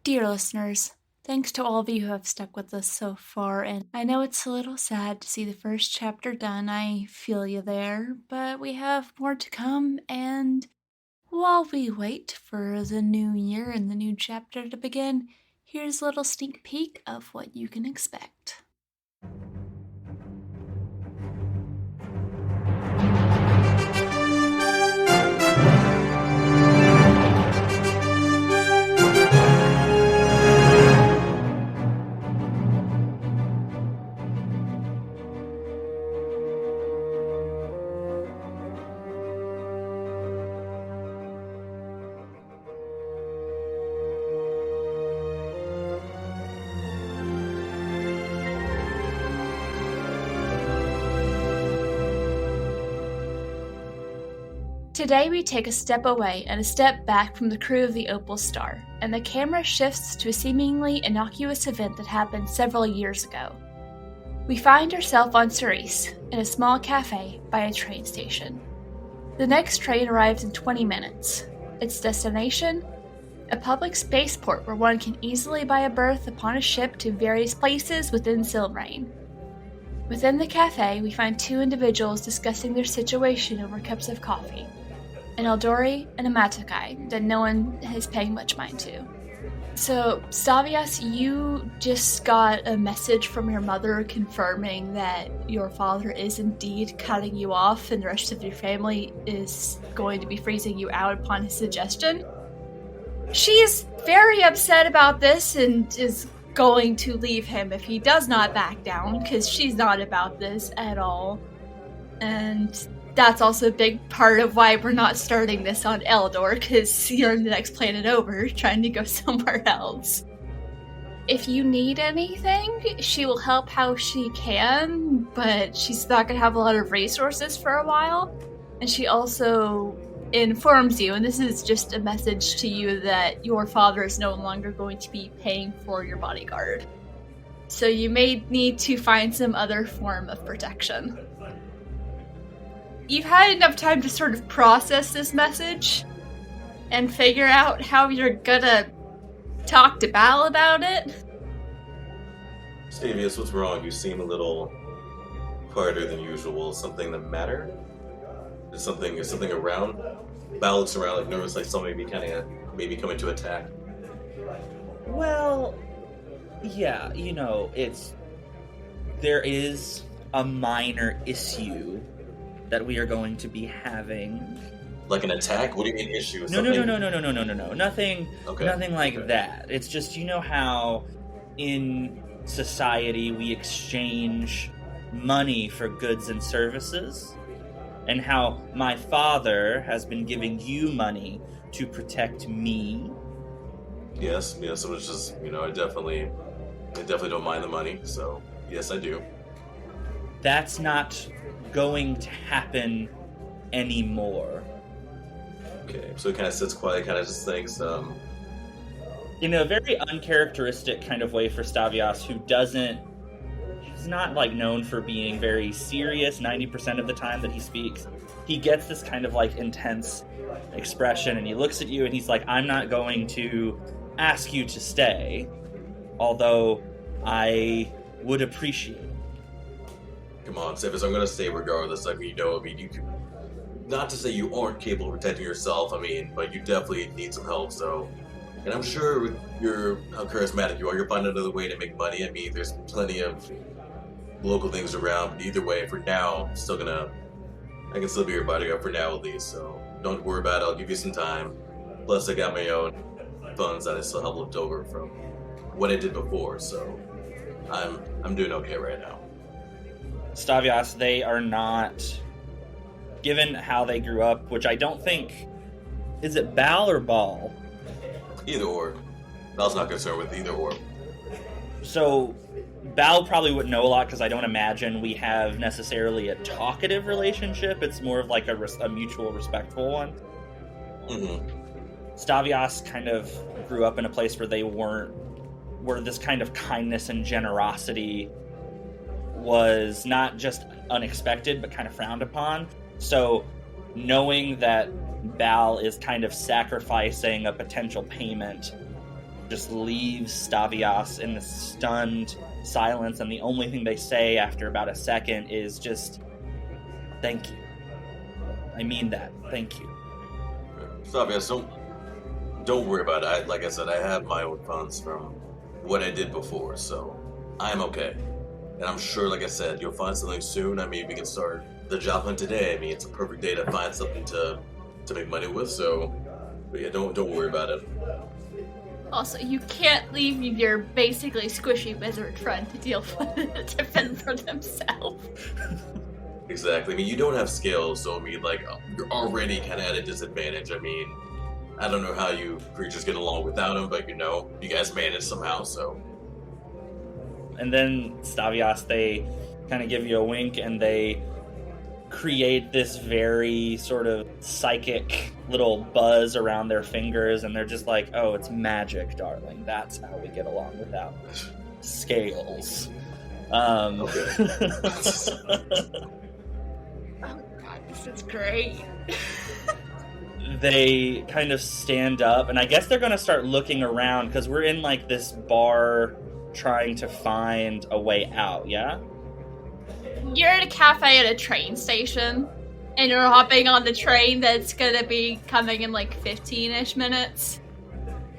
Dear listeners, thanks to all of you who have stuck with us so far, and I know it's a little sad to see the first chapter done. I feel you there, but we have more to come, and while we wait for the new year and the new chapter to begin, here's a little sneak peek of what you can expect. Today we take a step away and a step back from the crew of the Opal Star, and the camera shifts to a seemingly innocuous event that happened several years ago. We find ourselves on Cerise, in a small cafe by a train station. The next train arrives in 20 minutes. Its destination? A public spaceport where one can easily buy a berth upon a ship to various places within Silbrain. Within the cafe, we find two individuals discussing their situation over cups of coffee. An Eldori and a Matakai that no one is paying much mind to. So, Stavias, you just got a message from your mother confirming that your father is indeed cutting you off and the rest of your family is going to be freezing you out upon his suggestion. She is very upset about this and is going to leave him if he does not back down, because she's not about this at all. And that's also a big part of why we're not starting this on Eldor, because you're the next planet over, trying to go somewhere else. If you need anything, she will help how she can, but she's not going to have a lot of resources for a while. And she also informs you, and this is just a message to you, that your father is no longer going to be paying for your bodyguard. So you may need to find some other form of protection. You've had enough time to sort of process this message and figure out how you're gonna talk to Bal about it. Stavias, what's wrong? You seem a little quieter than usual. Something the matter? Is something around? Bal looks around like nervous, like somebody maybe coming to attack. Well, yeah, there is a minor issue that we are going to be having. Like an attack? What do you mean issue? No. Nothing like Okay. that. It's just, you know how in society we exchange money for goods and services? And how my father has been giving you money to protect me? Yes, it was just, I definitely don't mind the money, so yes, I do. That's not going to happen anymore. Okay, so he kind of sits quiet, kind of just thinks, In a very uncharacteristic kind of way for Stavias, he's not known for being very serious 90% of the time that he speaks. He gets this kind of intense expression, and he looks at you and he's like, I'm not going to ask you to stay, although I would appreciate it. come on, Stavias, I'm gonna stay regardless. You could, not to say you aren't capable of protecting yourself, but you definitely need some help, so. And I'm sure with how charismatic you are, you'll find another way to make money. There's plenty of local things around, but either way, for now, I can still be your bodyguard for now at least, so don't worry about it, I'll give you some time. Plus, I got my own funds that I still have left over from what I did before, so I'm doing okay right now. Stavias, they are not, given how they grew up, which I don't think, is it Bal or Ball? Either or. I was not concerned with either or. So, Bal probably wouldn't know a lot because I don't imagine we have necessarily a talkative relationship. It's more of a mutual respectful one. Mm-hmm. Stavias kind of grew up in a place where where this kind of kindness and generosity was not just unexpected, but kind of frowned upon. So, knowing that Bal is kind of sacrificing a potential payment just leaves Stavias in this stunned silence, and the only thing they say after about a second is just, "Thank you. I mean that. Thank you." Stavias, don't worry about it. Like I said, I have my own funds from what I did before, so I'm okay. And I'm sure, like I said, you'll find something soon. I mean, we can start the job hunt today. I mean, it's a perfect day to find something to make money with, so... But yeah, don't worry about it. Also, you can't leave your basically squishy wizard friend to deal with it to fend for themselves. Exactly. I mean, you don't have skills, so I mean, like, you're already kind of at a disadvantage. I mean, I don't know how you creatures get along without him, but you know, you guys manage somehow, so... And then Stavias, they kind of give you a wink, and they create this very sort of psychic little buzz around their fingers, and they're just like, "Oh, it's magic, darling. That's how we get along without scales." Okay. Oh god, this is great. They kind of stand up, and I guess they're going to start looking around, because we're in like this bar trying to find a way out, yeah? You're at a cafe at a train station, and you're hopping on the train that's gonna be coming in like 15-ish minutes.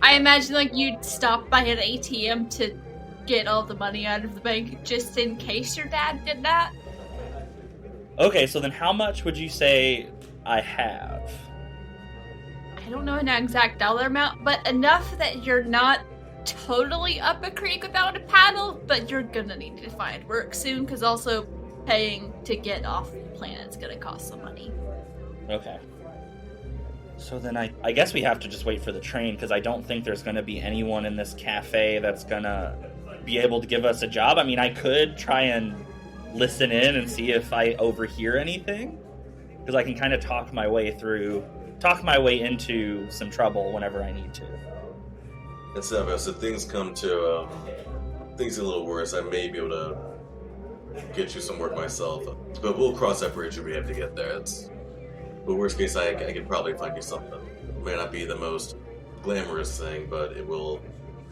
I imagine like you'd stop by an ATM to get all the money out of the bank just in case your dad did that. Okay, so then how much would you say I have? I don't know an exact dollar amount, but enough that you're not totally up a creek without a paddle, but you're gonna need to find work soon, because also paying to get off the planet's gonna cost some money. Okay. So then I guess we have to just wait for the train, because I don't think there's going to be anyone in this cafe that's going to be able to give us a job. I mean, I could try and listen in and see if I overhear anything, because I can kind of talk my way into some trouble whenever I need to. And so, if things come to, things get a little worse, I may be able to get you some work myself. But we'll cross that bridge if we have to get there. But worst case, I can probably find you something. It may not be the most glamorous thing, but it will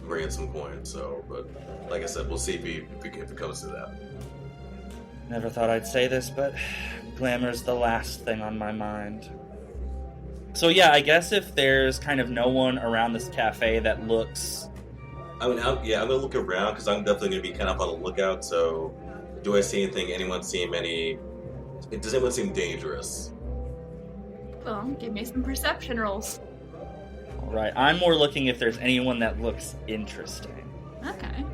bring in some coin. So, but like I said, we'll see if it comes to that. Never thought I'd say this, but glamour's the last thing on my mind. So yeah, I guess if there's kind of no one around this cafe that looks... I'm gonna look around, because I'm definitely gonna be kind of on the lookout, so... Do I see anything? Does anyone seem dangerous? Well, give me some perception rolls. Alright, I'm more looking if there's anyone that looks interesting. Okay.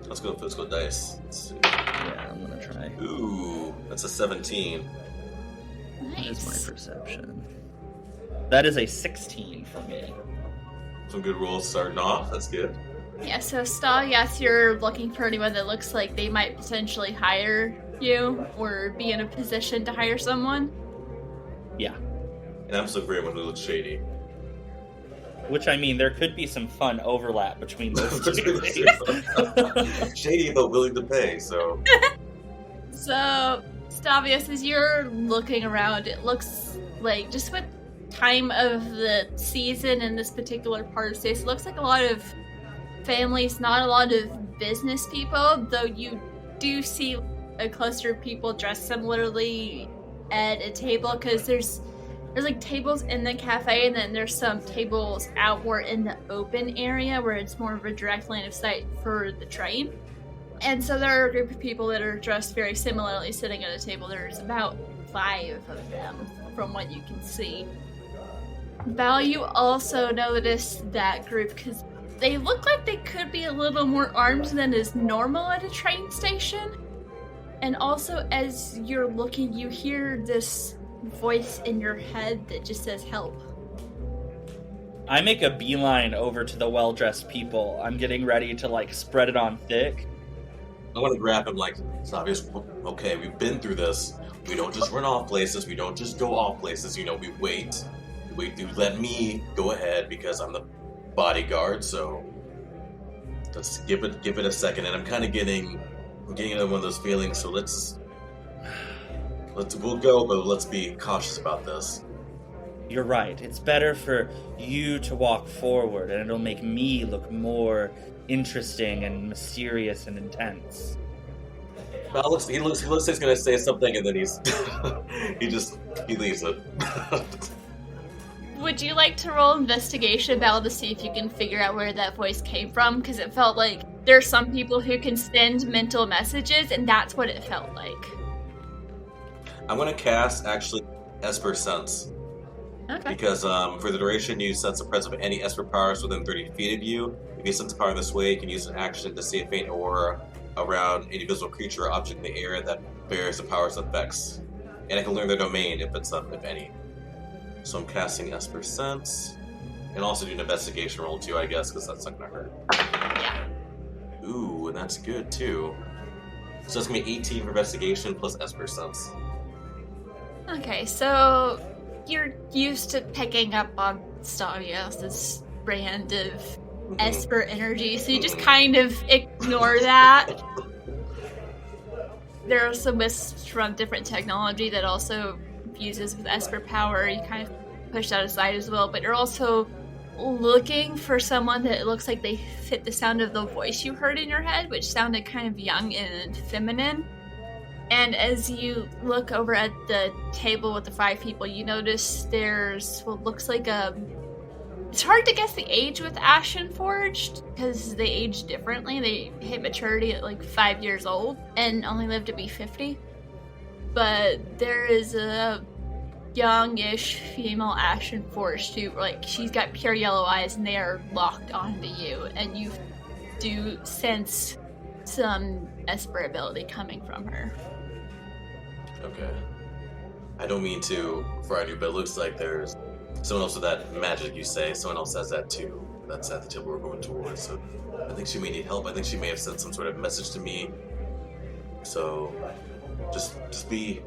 Let's go physical dice. Let's see. Yeah, I'm gonna try. Ooh, that's a 17. What is Nice. my perception? That is a 16 for me. Some good rolls starting off. That's good. Yeah, so Stavias, you're looking for anyone that looks like they might potentially hire you or be in a position to hire someone. Yeah. And I'm just looking for anyone who looks shady. Which, I mean, there could be some fun overlap between those two things. Shady, but willing to pay, so... So, Stavias, as you're looking around, it looks like, just with time of the season in this particular part of space, it looks like a lot of families, not a lot of business people, though you do see a cluster of people dressed similarly at a table, because there's like tables in the cafe, and then there's some tables out more in the open area where it's more of a direct line of sight for the train. And so there are a group of people that are dressed very similarly sitting at a table. There's about 5 of them from what you can see. Val, you also noticed that group because they look like they could be a little more armed than is normal at a train station. And also, as you're looking, you hear this voice in your head that just says, help. I make a beeline over to the well-dressed people. I'm getting ready to, spread it on thick. I want to grab him it's obvious, okay, we've been through this. We don't just run off places. We don't just go off places. We wait. You let me go ahead because I'm the bodyguard, so let's give it a second. And I'm kind of getting into one of those feelings, so we'll go, but let's be cautious about this. You're right. It's better for you to walk forward, and it'll make me look more interesting and mysterious and intense. Well, he looks like he's gonna say something, and then he's he leaves it. Would you like to roll investigation, Belle, to see if you can figure out where that voice came from? Because it felt like there are some people who can send mental messages, and that's what it felt like. I'm gonna cast actually Esper Sense. Okay. Because for the duration, you sense the presence of any Esper powers within 30 feet of you. If you sense a power in this way, you can use an action to see a faint aura around any visible creature or object in the area that bears the power's effects. And I can learn their domain if any. So I'm casting Esper Sense. And also do an investigation roll too, I guess, because that's not gonna hurt. Yeah. Ooh, and that's good too. So it's gonna be 18 for investigation plus Esper Sense. Okay, so you're used to picking up on Stavias' brand of Esper energy, so you just kind of ignore that. There are some wisps from different technology that also fuses with Esper power. You kind of push that aside as well, but you're also looking for someone that looks like they fit the sound of the voice you heard in your head, which sounded kind of young and feminine. And as you look over at the table with the 5 people, you notice there's what looks like it's hard to guess the age with Ashenforged, because they age differently. They hit maturity at like 5 years old and only live to be 50. But there is a youngish female Ashenforged who, like, she's got pure yellow eyes and they are locked onto you. And you do sense some Esper ability coming from her. Okay. I don't mean to frighten you, but it looks like there's someone else with that magic you say. Someone else has that too. That's at the table we're going towards. So I think she may need help. I think she may have sent some sort of message to me. So just be.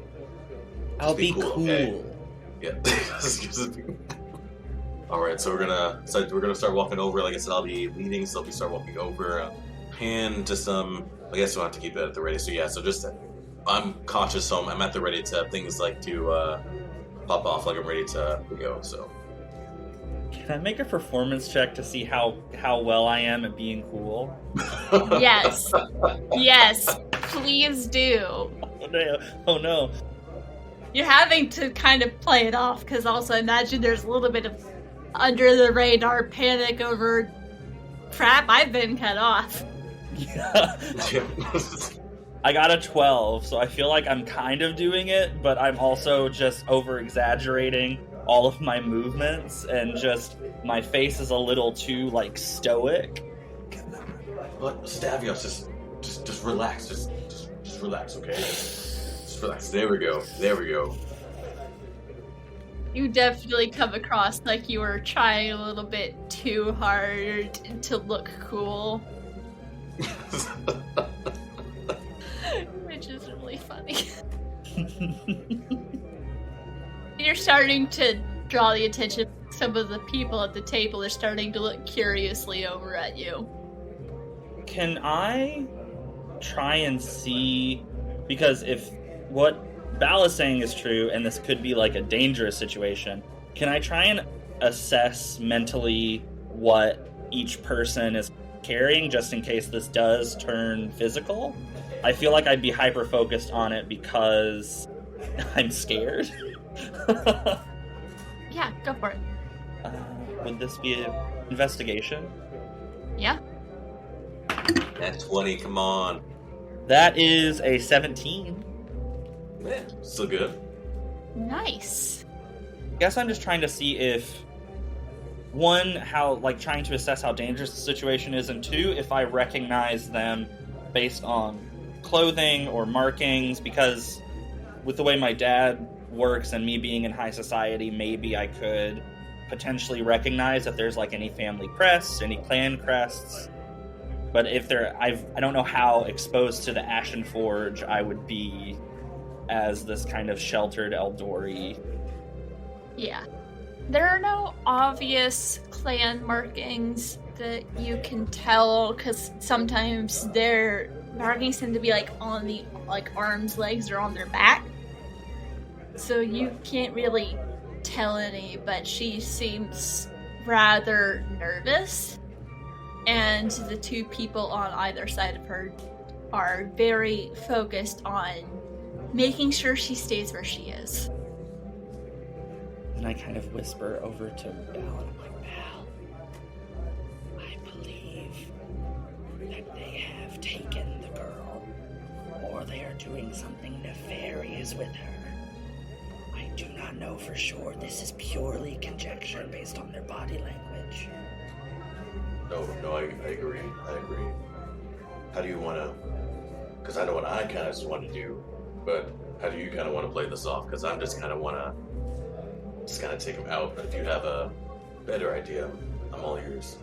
I'll be cool. Okay? Yeah. All right. So we're gonna start walking over. Like I said, I'll be leading. So we start walking over. Hand to some. I guess we'll have to keep it at the ready. So yeah. So just. I'm cautious, so I'm at the ready to have things like to pop off, like I'm ready to go, so. Can I make a performance check to see how well I am at being cool? Yes. Yes. Please do. Oh no. You're having to kind of play it off, because also imagine there's a little bit of under the radar panic over crap, I've been cut off. Yeah. I got a 12, so I feel like I'm kind of doing it, but I'm also just over-exaggerating all of my movements, and just my face is a little too, like, stoic. But Stavias, just relax. Just relax, okay? Just relax. There we go. You definitely come across like you were trying a little bit too hard to look cool. Which is really funny. You're starting to draw the attention. Some of the people at the table are starting to look curiously over at you. Can I try and see, because if what Bal is saying is true, and this could be like a dangerous situation, can I try and assess mentally what each person is carrying, just in case this does turn physical? I feel like I'd be hyper-focused on it because I'm scared. Yeah, go for it. Would this be an investigation? Yeah. At 20, come on. That is a 17. Man, still good. Nice. I guess I'm just trying to see if, one, trying to assess how dangerous the situation is, and two, if I recognize them based on clothing or markings, because with the way my dad works and me being in high society, maybe I could potentially recognize if there's like any family crests, any clan crests. But if I don't know how exposed to the Ashenforged I would be as this kind of sheltered Eldori. Yeah. There are no obvious clan markings that you can tell, because sometimes their markings tend to be like on the arms, legs, or on their back. So you can't really tell any, but she seems rather nervous. And the two people on either side of her are very focused on making sure she stays where she is. And I kind of whisper over to Belle, and I'm like, Belle, I believe that they have taken the girl, or they are doing something nefarious with her. I do not know for sure. This is purely conjecture based on their body language. No, I agree. How do you want to... Because I know what I kind of just want to do, but how do you kind of want to play this off? Because I'm just kind of want to just kind of take him out. But if you have a better idea, I'm all ears.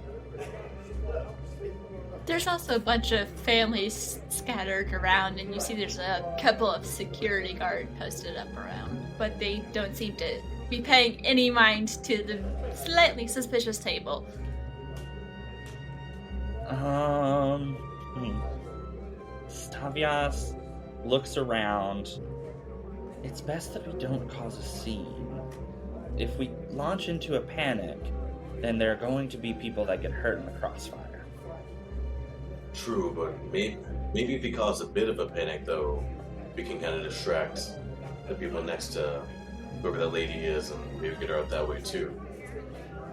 There's also a bunch of families scattered around, and you see there's a couple of security guards posted up around, but they don't seem to be paying any mind to the slightly suspicious table. Stavias looks around. It's best that we don't cause a scene. If we launch into a panic, then there are going to be people that get hurt in the crossfire. True, but maybe if we cause a bit of a panic, though, we can kind of distract the people next to whoever that lady is, and maybe get her out that way too.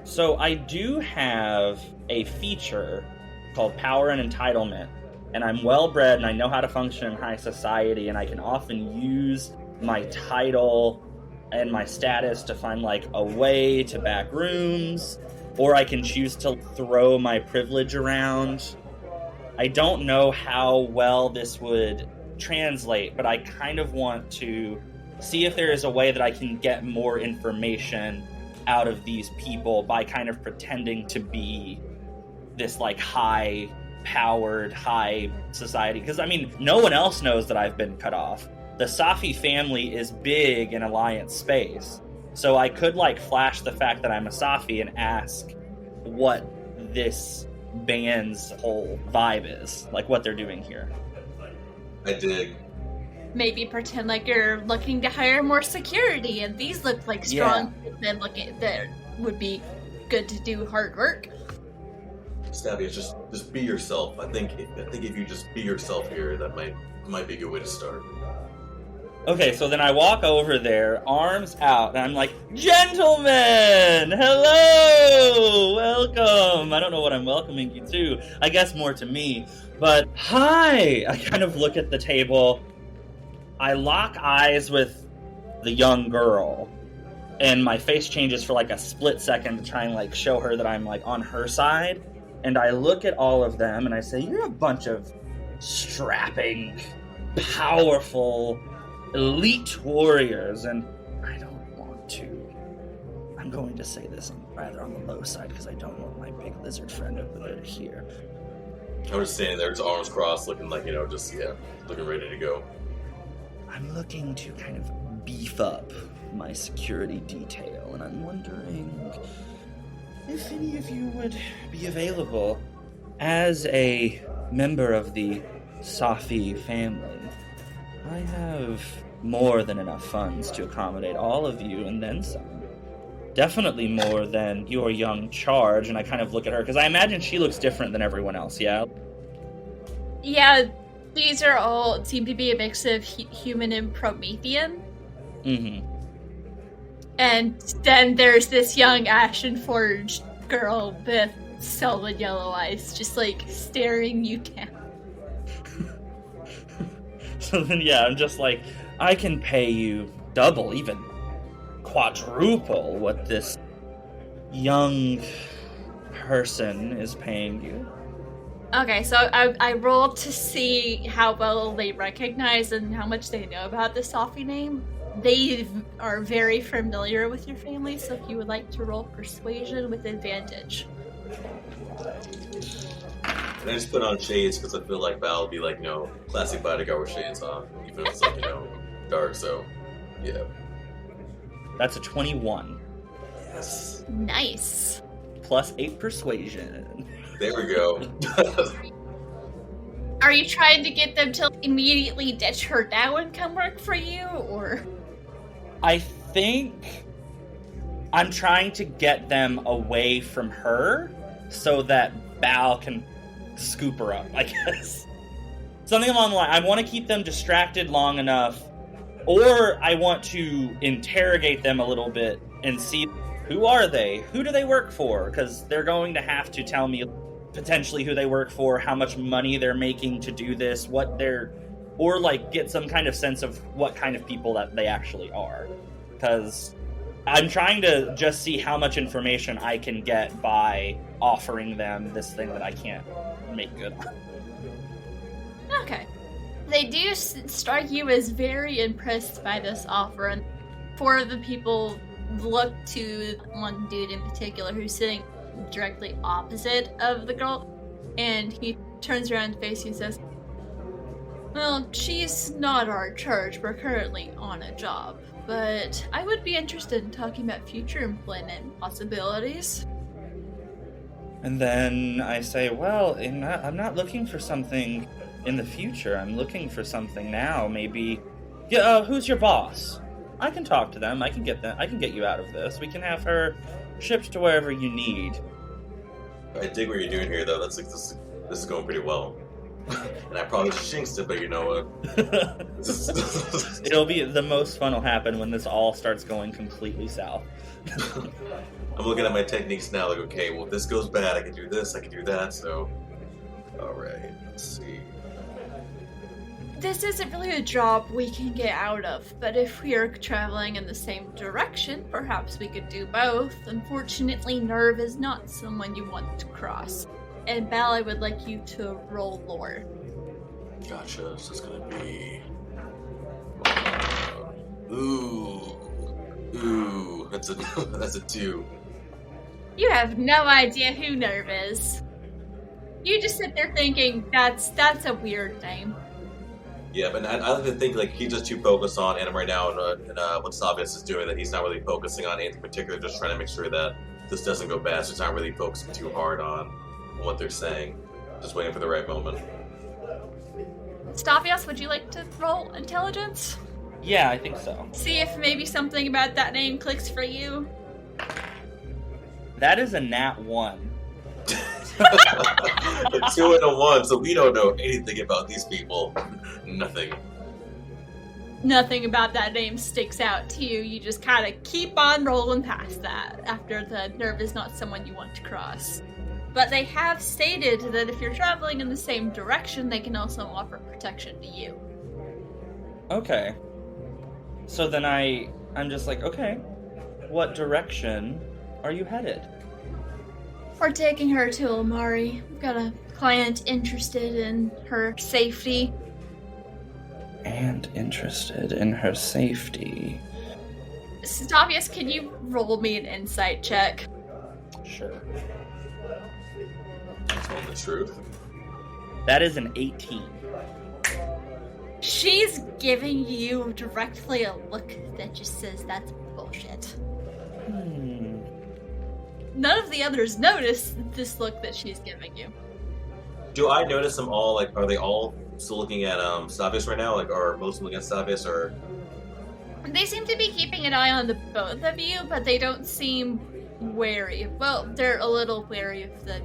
So I do have a feature called Power and Entitlement, and I'm well-bred and I know how to function in high society, and I can often use my title and my status to find like a way to back rooms, or I can choose to throw my privilege around. I don't know how well this would translate, but I kind of want to see if there is a way that I can get more information out of these people by kind of pretending to be this like high-powered, high society. Because, I mean, no one else knows that I've been cut off. The Safi family is big in Alliance space. So I could like flash the fact that I'm a Safi and ask what this band's whole vibe is, like what they're doing here. I dig. Maybe pretend like you're looking to hire more security, and these look like strong men looking that would be good to do hard work. Stavias, just be yourself. I think if you just be yourself here, that might be a good way to start. Okay, so then I walk over there, arms out, and I'm like, gentlemen, hello, welcome. I don't know what I'm welcoming you to. I guess more to me, but hi. I kind of look at the table. I lock eyes with the young girl, and my face changes for like a split second to try and like show her that I'm like on her side. And I look at all of them and I say, you're a bunch of strapping, powerful, elite warriors, and I don't want to. I'm going to say this rather on the low side because I don't want my big lizard friend over there to hear. I'm just standing there, his arms crossed, looking like, looking ready to go. I'm looking to kind of beef up my security detail, and I'm wondering if any of you would be available as a member of the Safi family. I have more than enough funds to accommodate all of you, and then some. Definitely more than your young charge, and I kind of look at her, because I imagine she looks different than everyone else, yeah? Yeah, these are all seem to be a mix of human and Promethean. Mm-hmm. And then there's this young Ashenforged girl with solid yellow eyes, just like staring you down. So then, yeah, I'm just like, I can pay you double, even quadruple what this young person is paying you. Okay, so I rolled to see how well they recognize and how much they know about the Safi name. They are very familiar with your family, so if you would like to roll persuasion with advantage. And I just put on shades because I feel like Val will be like, classic bodyguard with shades on, even if it's like, dark, so, yeah. That's a 21. Yes. Nice. Plus 8 persuasion. There we go. Are you trying to get them to immediately ditch her now and come work for you, or? I think I'm trying to get them away from her so that Bal can scoop her up, I guess. Something along the line. I want to keep them distracted long enough, or I want to interrogate them a little bit and see who are they? Who do they work for? Because they're going to have to tell me potentially who they work for, how much money they're making to do this, or like get some kind of sense of what kind of people that they actually are. Because I'm trying to just see how much information I can get by offering them this thing that I can't make good on. Okay. They do strike you as very impressed by this offer, and four of the people look to one dude in particular who's sitting directly opposite of the girl, and he turns around to face you and says, "Well, she's not our charge. We're currently on a job. But I would be interested in talking about future employment possibilities." And then I say, well, I'm not looking for something in the future. I'm looking for something now. Maybe, who's your boss? I can talk to them. I can get you out of this. We can have her shipped to wherever you need. I dig what you're doing here, though. This is going pretty well. And I probably jinxed it, but you know what? It'll be the most fun will happen when this all starts going completely south. I'm looking at my techniques now, like, okay, well, if this goes bad, I can do this, I can do that, so... Alright, let's see. This isn't really a job we can get out of, but if we are traveling in the same direction, perhaps we could do both. Unfortunately, Nerve is not someone you want to cross. And Bal, I would like you to roll lore. Gotcha, so it's gonna be... Ooh, that's a 2. You have no idea who Nerve is. You just sit there thinking, that's a weird name. Yeah, but I like to think like he's just too focused on Anime right now and what Stavias is doing that he's not really focusing on anything in particular, just trying to make sure that this doesn't go bad, so he's not really focusing too hard on what they're saying. Just waiting for the right moment. Stavias, would you like to roll intelligence? Yeah, I think so. See if maybe something about that name clicks for you. That is a nat 1. A 2 and a 1, so we don't know anything about these people. Nothing. Nothing about that name sticks out to you. You just kind of keep on rolling past that after the Nerve is not someone you want to cross. But they have stated that if you're traveling in the same direction, they can also offer protection to you. Okay. So then I'm just like, okay, what direction are you headed? We're taking her to Omari. We've got a client interested in her safety. And interested in her safety. Stavias, can you roll me an insight check? Sure. Tell the truth. That is an 18. She's giving you directly a look that just says that's bullshit. None of the others notice this look that she's giving you. Do I notice them all, like, are they all still looking at Stavias right now? Like, are most looking at Stavias, or... They seem to be keeping an eye on the both of you, but they don't seem wary. Well, they're a little wary of the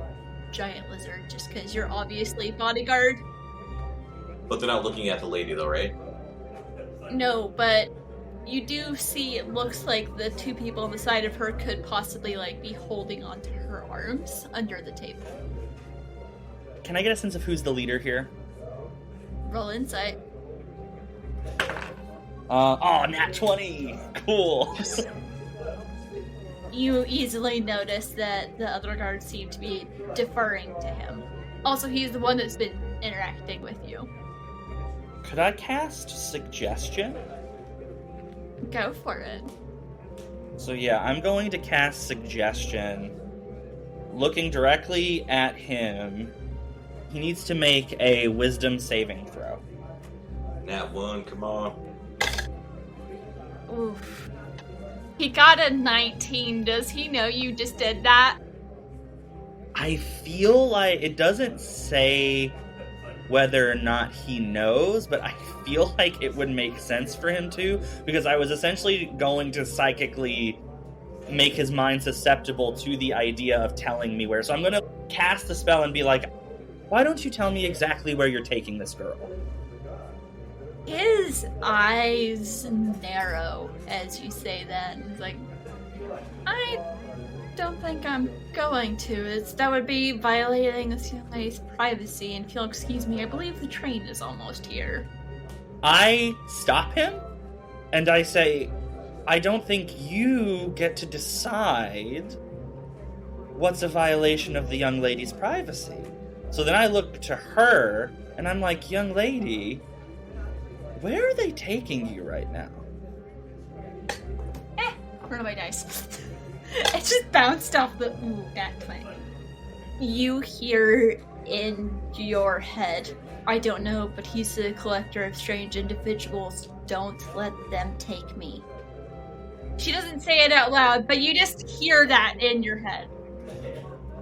giant lizard, just because you're obviously bodyguard. But they're not looking at the lady, though, right? No, but you do see it looks like the two people on the side of her could possibly, like, be holding onto her arms under the table. Can I get a sense of who's the leader here? Roll insight. Nat 20! Cool! You easily notice that the other guards seem to be deferring to him. Also, he's the one that's been interacting with you. Could I cast Suggestion? Go for it. So yeah, I'm going to cast Suggestion. Looking directly at him, he needs to make a Wisdom saving throw. Nat 1, come on. Oof. He got a 19. Does he know you just did that? I feel like it doesn't say whether or not he knows, but I feel like it would make sense for him to, because I was essentially going to psychically make his mind susceptible to the idea of telling me where. So I'm going to cast the spell and be like, why don't you tell me exactly where you're taking this girl? His eyes narrow as you say that. He's like, I don't think I'm going to. That would be violating this young lady's privacy. And if you'll excuse me, I believe the train is almost here. I stop him and I say, I don't think you get to decide what's a violation of the young lady's privacy. So then I look to her and I'm like, young lady, where are they taking you right now? Where are my dice? It just bounced off the that thing. You hear in your head, I don't know, but he's a collector of strange individuals. Don't let them take me. She doesn't say it out loud, but you just hear that in your head.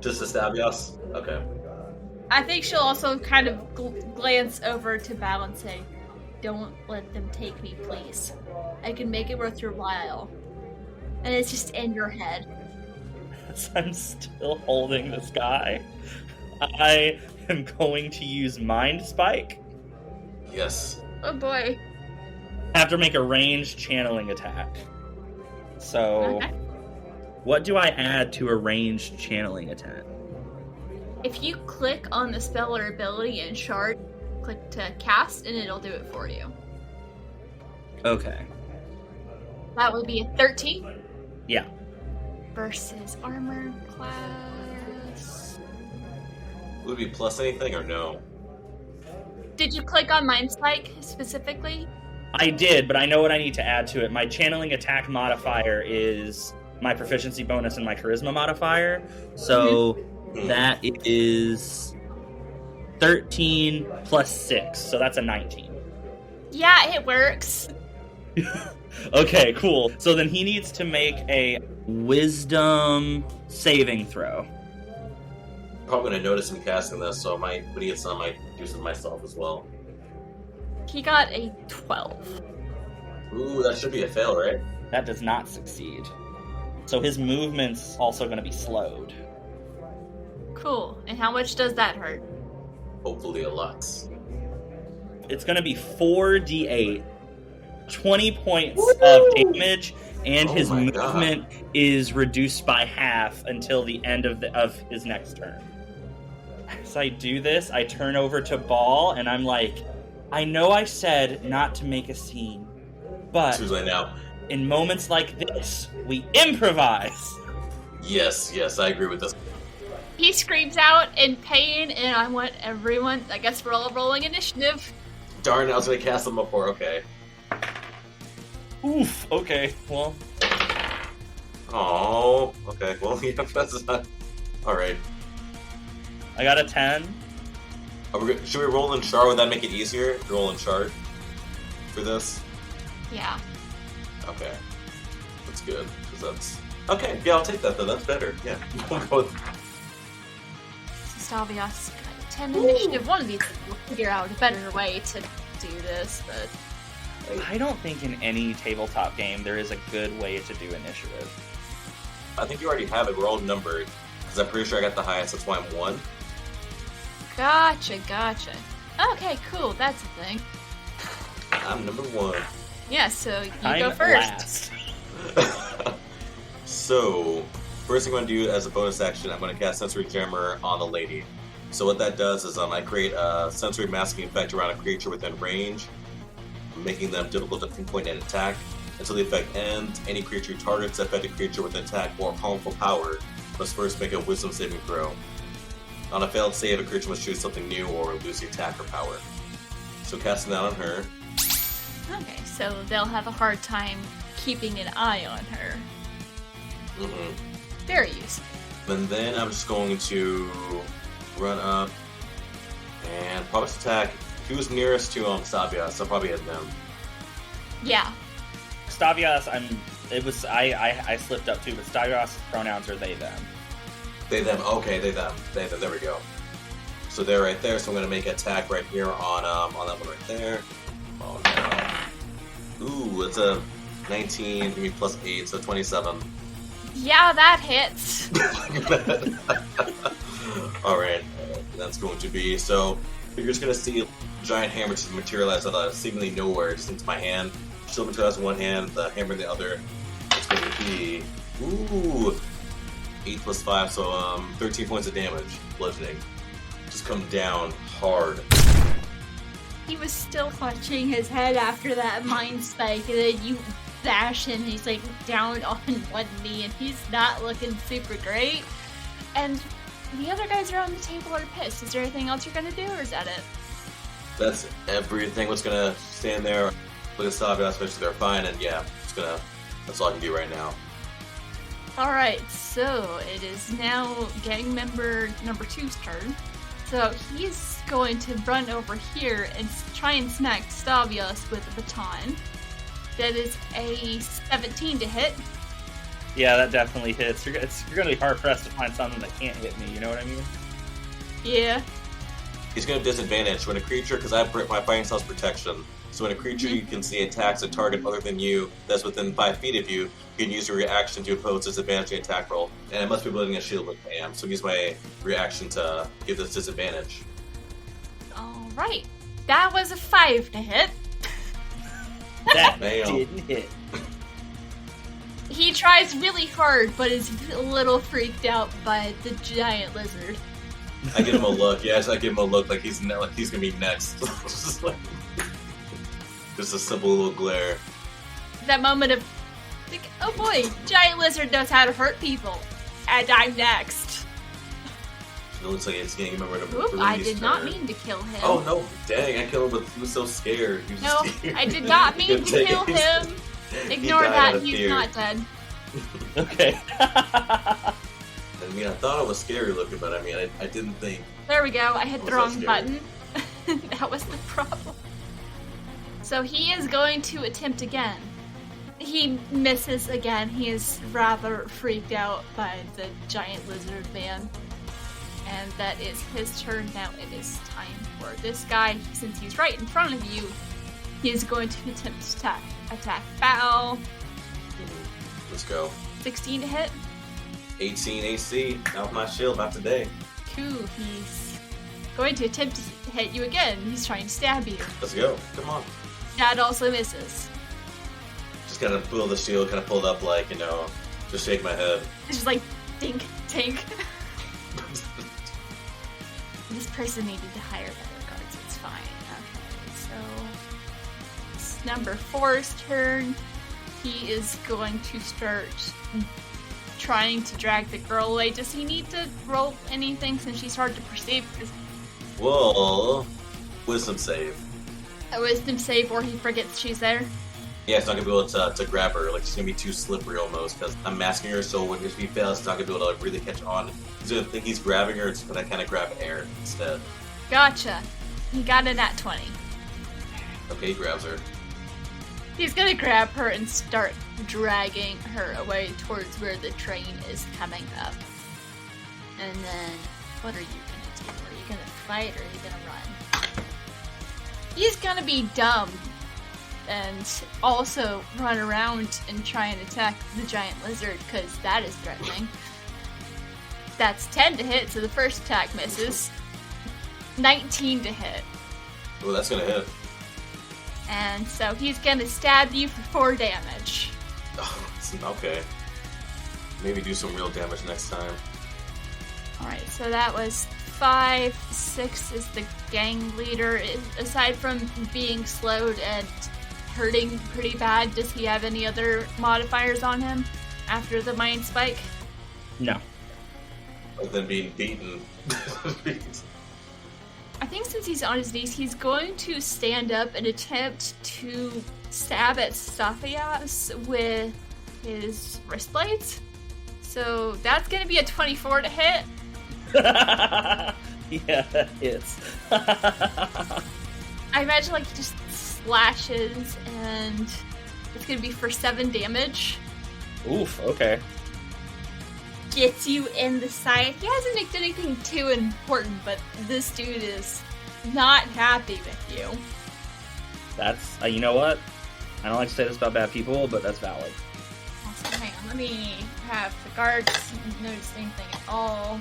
Just to Stavias? Okay. I think she'll also kind of glance over to Val and say, don't let them take me, please. I can make it worth your while. And it's just in your head. As I'm still holding this guy, I am going to use Mind Spike. Yes. Oh boy. I have to make a ranged channeling attack. So, Okay. What do I add to a ranged channeling attack? If you click on the spell or ability and shard, click to cast and it'll do it for you. Okay. That would be a 13. Yeah. Versus armor class. Would it be plus anything or no? Did you click on Mind Spike specifically? I did, but I know what I need to add to it. My channeling attack modifier is my proficiency bonus and my charisma modifier. So that is 13 plus 6. So that's a 19. Yeah, it works. Okay, cool. So then he needs to make a wisdom saving throw. Probably gonna notice him casting this, so when he gets done, I might do some myself as well. He got a 12. Ooh, that should be a fail, right? That does not succeed. So his movement's also going to be slowed. Cool. And how much does that hurt? Hopefully a lot. It's going to be 4d8, 20 points of damage, and his movement is reduced by half until the end of his next turn. As I do this, I turn over to Ball, and I'm like, I know I said not to make a scene, but Too late now. in moments like this, we improvise. Yes, I agree with this. He screams out in pain, and I want everyone, I guess we're all rolling initiative. Darn, I was gonna cast them before, okay. Oof, okay, well. Oh, okay, well, yeah, that's not... Alright. I got a 10. Should we roll in Char? Would that make it easier to roll in Char for this? Yeah. Okay. That's good, because that's... Okay, yeah, I'll take that, though. That's better. Yeah, we'll go with... So Stavias got 10 initiative. One of these will figure out a better way to do this, but... I don't think in any tabletop game there is a good way to do initiative. I think you already have it. We're all numbered, because I'm pretty sure I got the highest. That's why I'm 1. Gotcha. Okay, cool. That's a thing. I'm number 1. Yeah, so you I'm go first. last. So, first thing I'm going to do as a bonus action, I'm going to cast Sensory Jammer on the lady. So what that does is I create a sensory masking effect around a creature within range, making them difficult to pinpoint and attack. Until the effect ends, any creature who targets the affected creature with an attack or harmful power must first make a wisdom saving throw. On a failed save, a creature must choose something new or lose the attack or power. So casting that on her. Okay, so they'll have a hard time keeping an eye on her. Mm-hmm. Very useful. And then I'm just going to run up and probably attack who's nearest to Stavias. So I'll probably hit them. Yeah. Stavias, I slipped up too, but Stavias' pronouns are they, them. They, them. Okay, they, them. They, them. There we go. So they're right there. So I'm going to make an attack right here on that one right there. Oh no. Ooh, it's a 19. Give me plus 8, so 27. Yeah, that hits. Alright, that's going to be, so you're just going to see a giant hammer just materialize out of seemingly nowhere, just into my hand. Shield materializes in one hand, the hammer in the other. It's going to be, 8 plus 5, so 13 points of damage, bludgeoning. Just come down hard. He was still clutching his head after that mind spike, and then you bash him, and he's like down on one knee, and he's not looking super great. And the other guys around the table are pissed. Is there anything else you're gonna do, or is that it? That's everything. What's gonna stand there? Look at Stavias, especially they're fine, and yeah, that's all I can do right now. Alright, so it is now gang member number 2's turn. So he's going to run over here and try and smack Stavias with a baton. That is a 17 to hit. Yeah, that definitely hits. You're going to be hard-pressed to find something that can't hit me, you know what I mean? Yeah. He's going to have disadvantage when a creature, because I have my fighting style's protection. So when a creature you can see attacks a target other than you that's within 5 feet of you, you can use your reaction to oppose disadvantage the attack roll. And I must be building a shield with I am, so use my reaction to give this disadvantage. Alright. That was a 5 to hit. That Bam. didn't hit. He tries really hard, but is a little freaked out by the giant lizard. I give him a look. Yes, I give him a look like he's gonna be next. Just a simple little glare. That moment of, like, oh boy, giant lizard knows how to hurt people, and I'm next. It looks like it's getting remembered. Oop, I did not mean to kill him. Oh no, dang, I killed him, but he was so scared. He was No, scared. I did not mean to kill him. Ignore that, he's fear. not dead. Okay. I mean, I thought it was scary looking, but I mean, I didn't think. There we go, I hit the Was that wrong scary? button. That was the problem. So he is going to attempt again. He misses again. He is rather freaked out by the giant lizard man. And that is his turn. Now it is time for this guy. Since he's right in front of you, he is going to attempt to attack foul. Let's go. 16 to hit. 18 AC. Not my shield, not today. Cool. He's going to attempt to hit you again. He's trying to stab you. Let's go. Come on. That also misses. Just kind of pull the shield, kind of pulled up like, just shake my head. It's just like, dink, tink. This person needed to hire better guards, it's fine. Okay, so it's number 4's turn. He is going to start trying to drag the girl away. Does he need to roll anything since she's hard to perceive? Whoa. Wisdom save. A wisdom save or he forgets she's there? Yeah, it's not gonna be able to grab her. Like, it's gonna be too slippery almost, because I'm masking her, so when he fails, it's not gonna be able to really catch on. He's gonna think he's grabbing her, it's gonna kind of grab air instead. Gotcha. He got a nat 20. Okay, he grabs her. He's gonna grab her and start dragging her away towards where the train is coming up. And then, what are you gonna do? Are you gonna fight or are you gonna run? He's gonna be dumb and also run around and try and attack the giant lizard, because that is threatening. That's 10 to hit, so the first attack misses. 19 to hit. Oh, that's gonna hit. And so he's gonna stab you for 4 damage. Okay. Maybe do some real damage next time. Alright, so that was 5. 6 is the gang leader. Aside from being slowed and hurting pretty bad, does he have any other modifiers on him after the mind spike? No. Other than being beaten. I think since he's on his knees, he's going to stand up and attempt to stab at Stavias with his wrist blades. So that's going to be a 24 to hit. Yeah, that hits. I imagine like he just slashes and it's going to be for 7 damage. Oof, okay. Gets you in the side. He hasn't done anything too important, but this dude is not happy with you. That's, you know what? I don't like to say this about bad people, but that's valid. Also, hang on. Let me have the guards notice anything at all.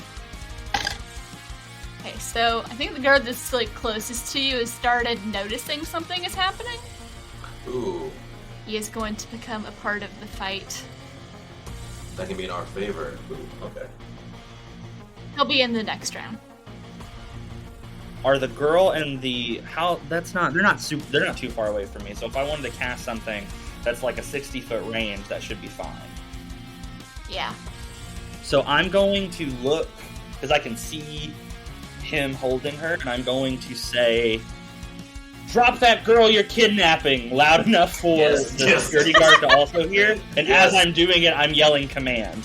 Okay, so I think the guard that's like closest to you has started noticing something is happening. Ooh, He is going to become a part of the fight. that can be in our favor. Ooh, okay. He'll be in the next round. Are the girl and the they're not too far away from me. So if I wanted to cast something that's like a 60-foot range, that should be fine. Yeah. So I'm going to look because I can see him holding her, and I'm going to say, "Drop that girl you're kidnapping!" loud enough for the security guard to also hear. And as I'm doing it, I'm yelling command.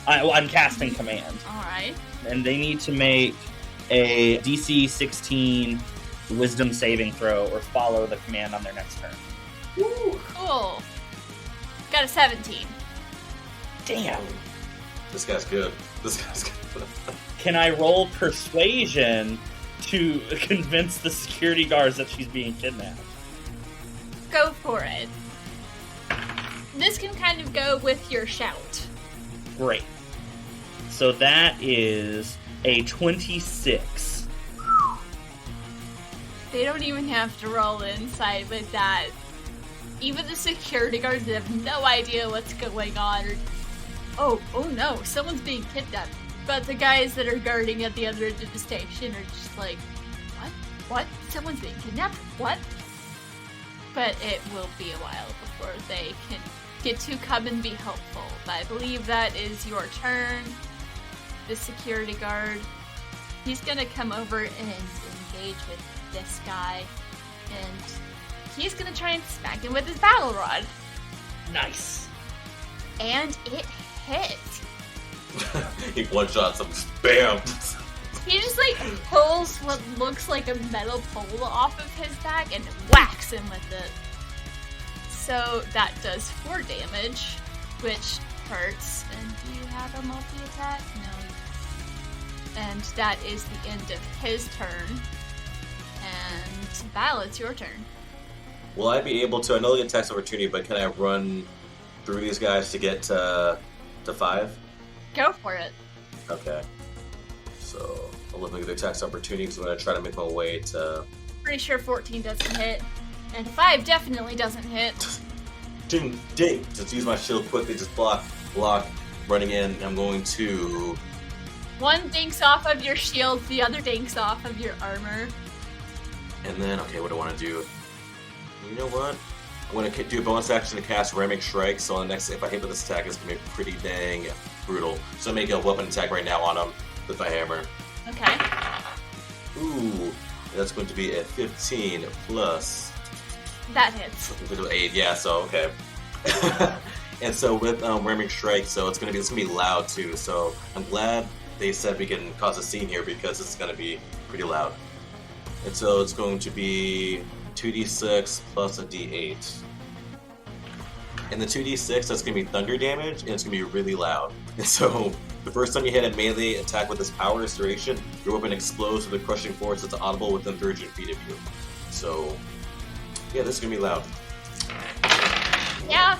I'm casting command. All right. And they need to make a DC 16 Wisdom saving throw or follow the command on their next turn. Woo, cool. Got a 17. Damn. This guy's good. Can I roll persuasion to convince the security guards that she's being kidnapped? Go for it. This can kind of go with your shout. Great. So that is a 26. They don't even have to roll inside with that. Even the security guards have no idea what's going on. Or, oh no, someone's being kidnapped. But the guys that are guarding at the other end of the station are just like, what? What? Someone's being kidnapped? What? But it will be a while before they can get to come and be helpful. But I believe that is your turn. The security guard, he's gonna come over and engage with this guy, and he's gonna try and smack him with his battle rod. Nice. And it hit. He one-shots him, just bam! He just like pulls what looks like a metal pole off of his back and whacks him with it. So that does 4 damage, which hurts. And do you have a multi-attack? No. And that is the end of his turn. And Val, it's your turn. Will I be able to, I know the attacks opportunity, but can I run through these guys to get to 5? Go for it. Okay. So, I'll look at the attacks opportunity because I'm going to try to make my way to... Pretty sure 14 doesn't hit. And 5 definitely doesn't hit. Ding, ding! Just use my shield quickly, just block, running in. I'm going to... One dinks off of your shield, the other dinks off of your armor. And then, okay, what do I want to do? You know what? I'm going to do a bonus action to cast Ramming Strike, so on the next, if I hit with this attack, it's going to be pretty dang brutal. So I make a weapon attack right now on him with my hammer. Okay. Ooh, that's going to be a 15 plus... That hits. 8, yeah, so, okay. And so with Ramming Strike, so it's gonna be loud too, so I'm glad they said we can cause a scene here because it's going to be pretty loud. And so it's going to be 2d6 plus a d8. And the 2d6, that's going to be thunder damage, and it's going to be really loud. And so the first time you hit a melee attack with this power restoration, your weapon explodes with a crushing force that's audible within 30 feet of you. So, yeah, this is going to be loud. Yeah.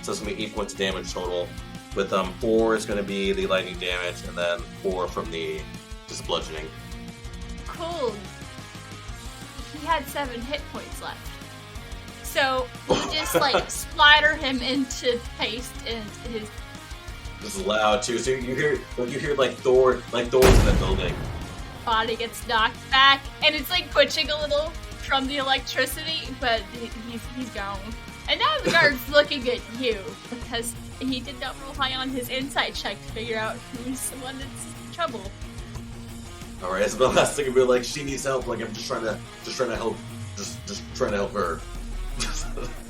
So it's going to be 8 points of damage total. With 4 is going to be the lightning damage, and then 4 from the just bludgeoning. Cool. He had 7 hit points left. So you just like splatter him into paste and his. This is loud too. So you hear like Thor's in the building. Body gets knocked back, and it's like twitching a little from the electricity, but he's gone. And now the guard's looking at you because he did not roll high on his insight check to figure out who's the one that's in trouble. All right, so the last thing, be like, she needs help. Like I'm just trying to help her.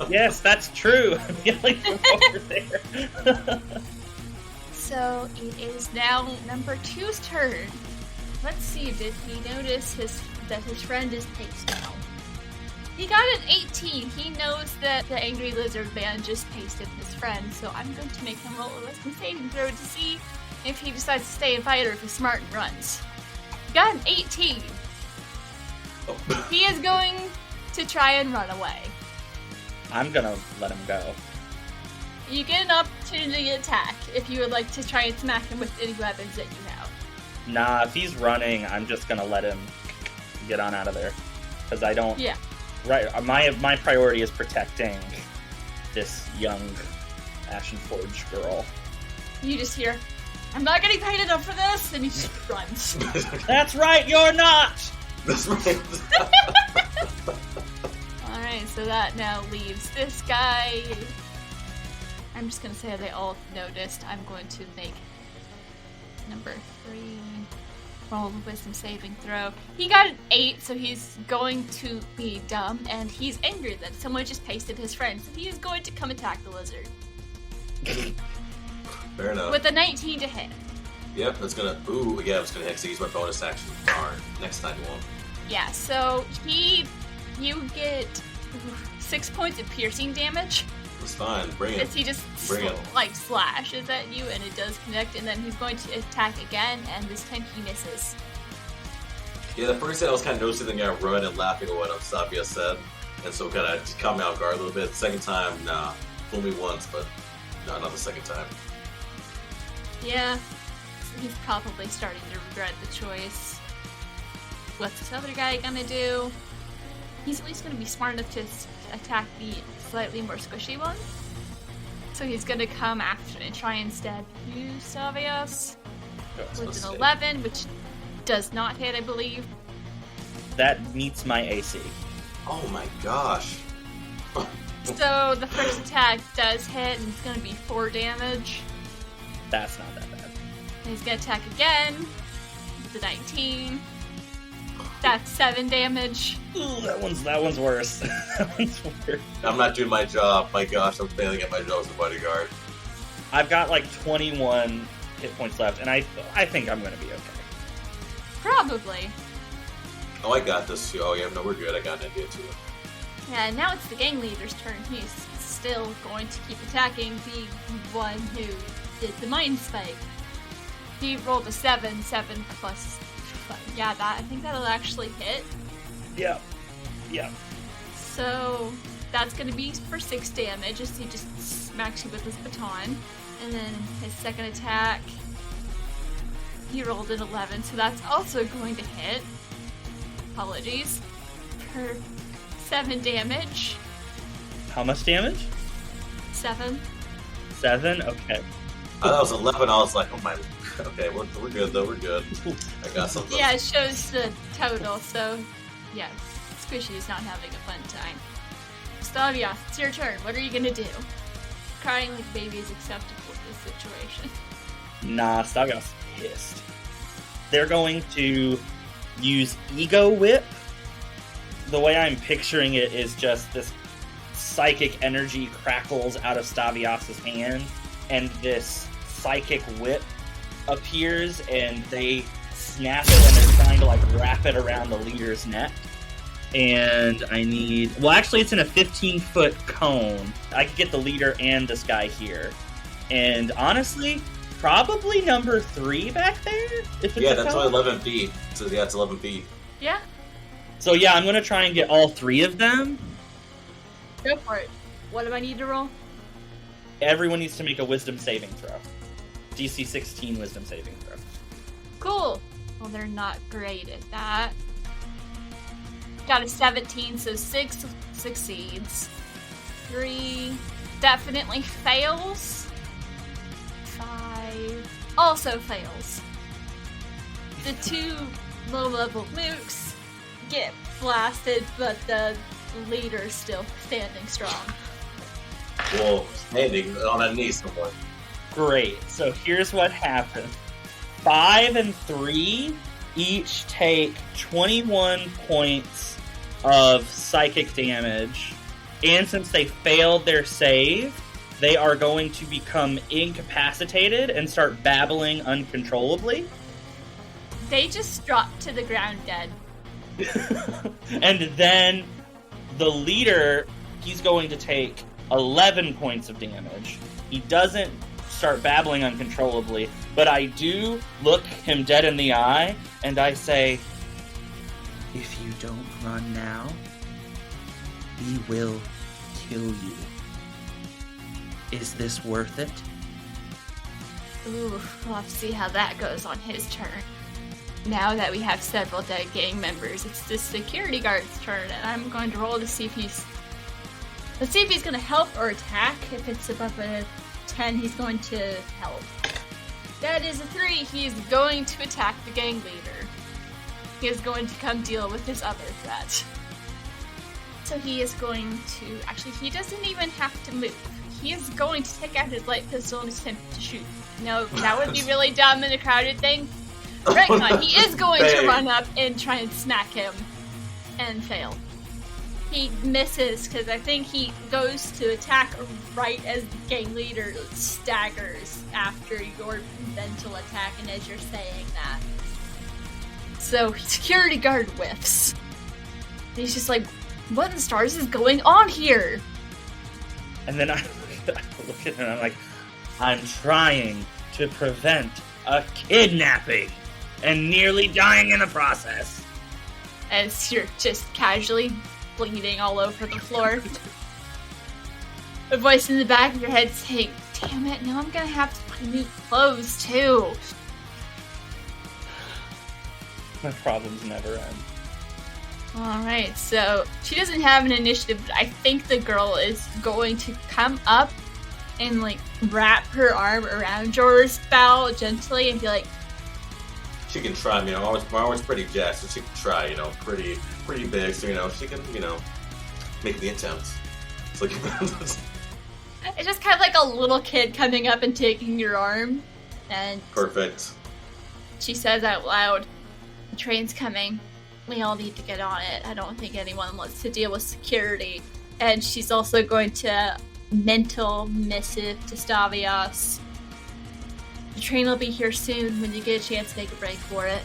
Yes, that's true. I'm yelling from over there. So it is now number 2's turn. Let's see, did he notice that his friend is paced now? He got an 18. He knows that the angry lizard man just pasted his friend, so I'm going to make him roll a wisdom saving throw to see if he decides to stay and fight or if he's smart and runs. He got an 18. Oh. He is going to try and run away. I'm gonna let him go. You get an opportunity to attack if you would like to try and smack him with any weapons that you have. Nah, if he's running, I'm just gonna let him get on out of there. Because I don't... Yeah. Right, my priority is protecting this young Ashenforged girl. You just hear, I'm not getting paid enough for this, and he just runs. That's right, you're not! That's right. Alright, so that now leaves this guy. I'm just gonna say they all noticed. I'm going to make number 3 roll a wisdom saving throw. He got an 8, so he's going to be dumb, and he's angry that someone just pasted his friend, so he is going to come attack the lizard. Fair enough. With a 19 to hit. Yep, that's gonna. Ooh, yeah, it's gonna hit. So use my bonus action. Darn. Next time you won't. Yeah, so you get 6 points of piercing damage. It's fine. Bring it. As he just Bring it. slashes at you, and it does connect, and then he's going to attack again, and this time he misses. Yeah, the first time I was kind of noticing the guy run and laughing at what Stavias said, and so kind of just caught me off guard a little bit. Second time, nah. Fooled me once, but no, not the second time. Yeah, he's probably starting to regret the choice. What's this other guy gonna do? He's at least gonna be smart enough to attack the slightly more squishy one. So he's gonna come after and try and stab you, Stavias, with an 11, which does not hit, I believe. That meets my AC. Oh my gosh. So the first attack does hit, and it's gonna be 4 damage. That's not that bad. And he's gonna attack again with the 19. That's 7 damage. Ooh, that one's worse. That one's worse. I'm not doing my job. My gosh, I'm failing at my job as a bodyguard. I've got like 21 hit points left, and I think I'm gonna be okay. Probably. Oh, I got this too. Oh yeah, no, we're good. I got an idea too. Yeah, and now it's the gang leader's turn. He's still going to keep attacking the one who did the mind spike. He rolled a 7 plus. Yeah, I think that'll actually hit. Yeah. So that's going to be for 6 damage as he just smacks you with his baton. And then his second attack, he rolled an 11, so that's also going to hit. Apologies. For 7 damage. How much damage? 7. 7? Okay. I thought it was 11. I was like, oh my. Okay, we're good though. We're good. I got something. Yeah, it shows the total, so yeah, Squishy is not having a fun time. Stavias, it's your turn. What are you gonna do? Crying like a baby is acceptable in this situation. Nah, Stavias pissed. They're going to use Ego Whip. The way I'm picturing it is just this psychic energy crackles out of Stavias' hand, and this psychic whip appears, and they snap it, and they're trying to like wrap it around the leader's neck. And I need... Well, actually, it's in a 15-foot cone. I could get the leader and this guy here. And honestly, probably number 3 back there? If it's Yeah, a that's cone. only 11 feet. So yeah, it's 11 feet. Yeah, So yeah, I'm going to try and get all 3 of them. go for it. What do I need to roll? Everyone needs to make a wisdom saving throw. DC 16 wisdom saving throw. Cool. Well, they're not great at that. Got a 17, so 6 succeeds. 3 definitely fails. 5 also fails. The 2 low-level nukes get blasted, but the leader's still standing strong. Whoa, standing on that knee somewhere. Great. So here's what happened. 5 and 3 each take 21 points of psychic damage. And since they failed their save, they are going to become incapacitated and start babbling uncontrollably. They just drop to the ground dead. And then the leader, he's going to take 11 points of damage. He doesn't start babbling uncontrollably, but I do look him dead in the eye, and I say, "If you don't run now, we will kill you." Is this worth it? Ooh, we'll have to see how that goes on his turn. Now that we have several dead gang members, it's the security guard's turn, and I'm going to roll to see if he's... Let's see if he's going to help or attack. If it's above a 10, he's going to help. That is a 3. He's going to attack the gang leader. He is going to come deal with this other threat. So he is going to... Actually, he doesn't even have to move. He is going to take out his light pistol and attempt to shoot. No, that would be really dumb in a crowded thing. Retcon, he is going to run up and try and smack him. And fail. He misses, because I think he goes to attack right as the gang leader staggers after your mental attack, and as you're saying that. So, security guard whiffs. He's just like, what in the stars is going on here? And then I look at him and I'm like, I'm trying to prevent a kidnapping and nearly dying in the process. As you're just casually bleeding all over the floor. A voice in the back of your head saying, damn it, now I'm gonna have to buy new clothes too. My problems never end. Alright, so she doesn't have an initiative, but I think the girl is going to come up and like wrap her arm around yours, bow gently, and be like, She can try, my arm's pretty jacked, so she can try, pretty big, so, she can, make the attempt. It's like, it's just kind of like a little kid coming up and taking your arm, and perfect. she says out loud, the train's coming. We all need to get on it. I don't think anyone wants to deal with security. And she's also going to mental missive to Stavias. The train will be here soon when you get a chance to take a break for it.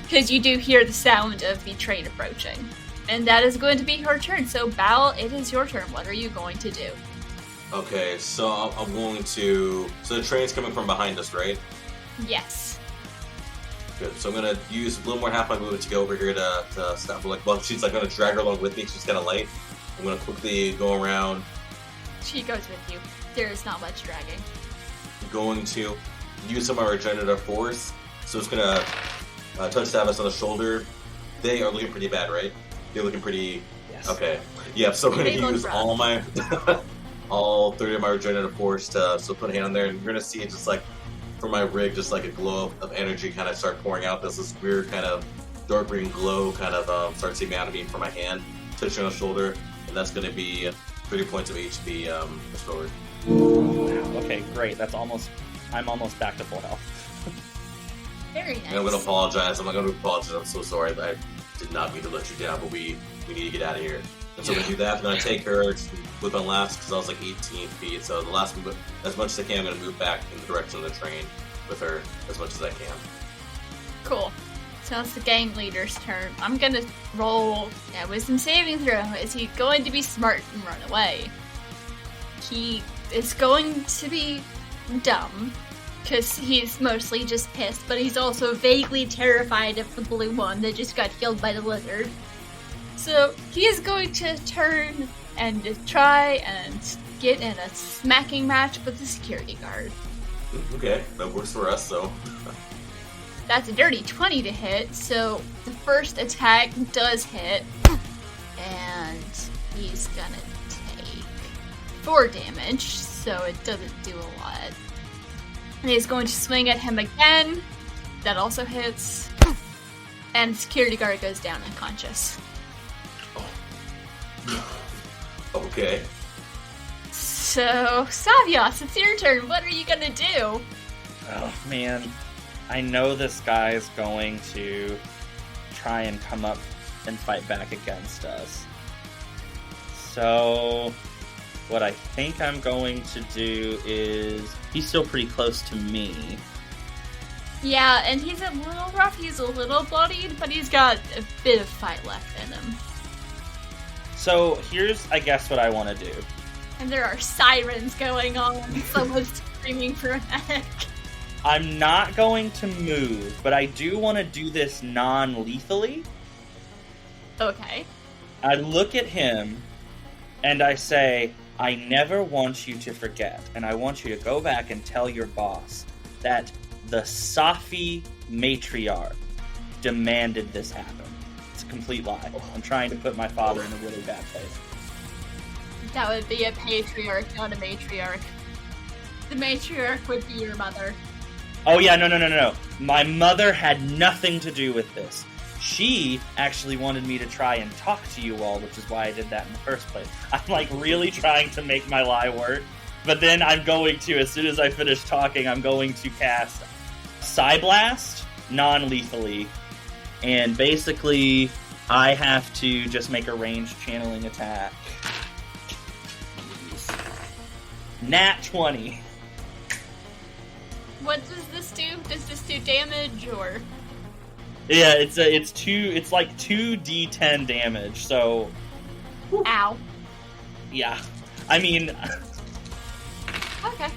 Because you do hear the sound of the train approaching. And that is going to be her turn. So, Bal, it is your turn. What are you going to do? Okay, so I'm going to... So the train's coming from behind us, right? Yes. Good. So I'm gonna use a little more half my movement to go over here to stop her. She's gonna drag her along with me. She's kind of light. I'm gonna quickly go around. She goes with you. There is not much dragging. I'm going to use some of our regenerative force. So it's gonna touch Stavias on the shoulder. They are looking pretty bad, right? They're looking pretty. Yes. Okay. Yeah. So I'm gonna They look use rough. all my all 30 of my regenerative force to put a hand on there, and you're gonna see it just like. From my rig, just like a glow of energy kind of start pouring out. There's this weird kind of dark green glow kind of starts seeping out of me from my hand, touching on the shoulder, and that's going to be 30 points of HP restored. Okay, great. I'm almost back to full health. Very nice. And I'm going to apologize. I'm not going to apologize. I'm so sorry. I did not mean to let you down, but we need to get out of here. And so I'm going to do that. I'm going to take her with my last, because I was like 18 feet. So the last move, as much as I can, I'm going to move back in the direction of the train with her as much as I can. Cool. So it's the gang leader's turn. I'm going to roll a wisdom saving throw. Is he going to be smart and run away? He is going to be dumb, because he's mostly just pissed, but he's also vaguely terrified of the blue one that just got killed by the lizard. So he is going to turn and try and get in a smacking match with the security guard. Okay, that works for us, so. That's a dirty 20 to hit, so the first attack does hit, and he's gonna take 4 damage, so it doesn't do a lot. And he's going to swing at him again. That also hits. And the security guard goes down unconscious. Okay. So, Stavias, it's your turn. What are you gonna do? Oh, man. I know this guy's going to try and come up and fight back against us. So, what I think I'm going to do is... He's still pretty close to me. Yeah, and he's a little rough, he's a little bloodied, but he's got a bit of fight left in him. So, here's, I guess, what I want to do. And there are sirens going on, someone's screaming for a medic. I'm not going to move, but I do want to do this non-lethally. Okay. I look at him, and I say, I never want you to forget, and I want you to go back and tell your boss that the Safi matriarch demanded this happen. It's a complete lie. I'm trying to put my father in a really bad place. That would be a patriarch, not a matriarch. The matriarch would be your mother. Oh yeah, no. My mother had nothing to do with this. She actually wanted me to try and talk to you all, which is why I did that in the first place. I'm like really trying to make my lie work, but then I'm going to, as soon as I finish talking, I'm going to cast Psyblast non-lethally, and basically I have to just make a ranged channeling attack. Nat 20. What does this do? Does this do damage or? Yeah, it's like 2d10 damage. So, Ow. yeah, I mean, Okay.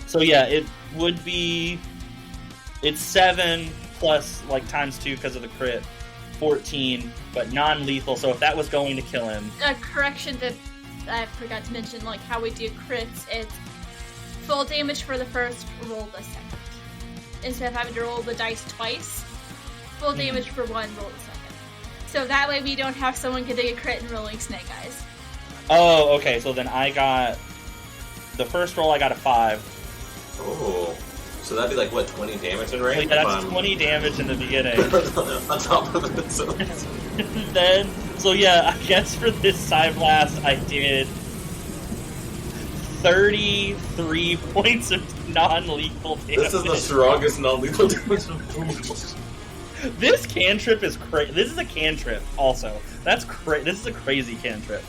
so yeah, it would be, it's 7 plus like times 2 because of the crit, 14, but non-lethal. So if that was going to kill him, A correction that I forgot to mention, like how we do crits, it's full damage for the first, roll the second. Instead of having to roll the dice twice, full damage for one, roll the second. So that way we don't have someone getting a crit and rolling snake eyes. oh, okay, so then I got, the first roll I got a 5. Oh. So that'd be like, what, 20 damage in range? Yeah, that's 20 damage in the beginning. On top of it, so... Then, so yeah, I guess for this Psyblast I did 33 points of non-lethal damage. This is the strongest non-lethal damage. This cantrip is crazy. This is a cantrip, also. That's This is a crazy cantrip.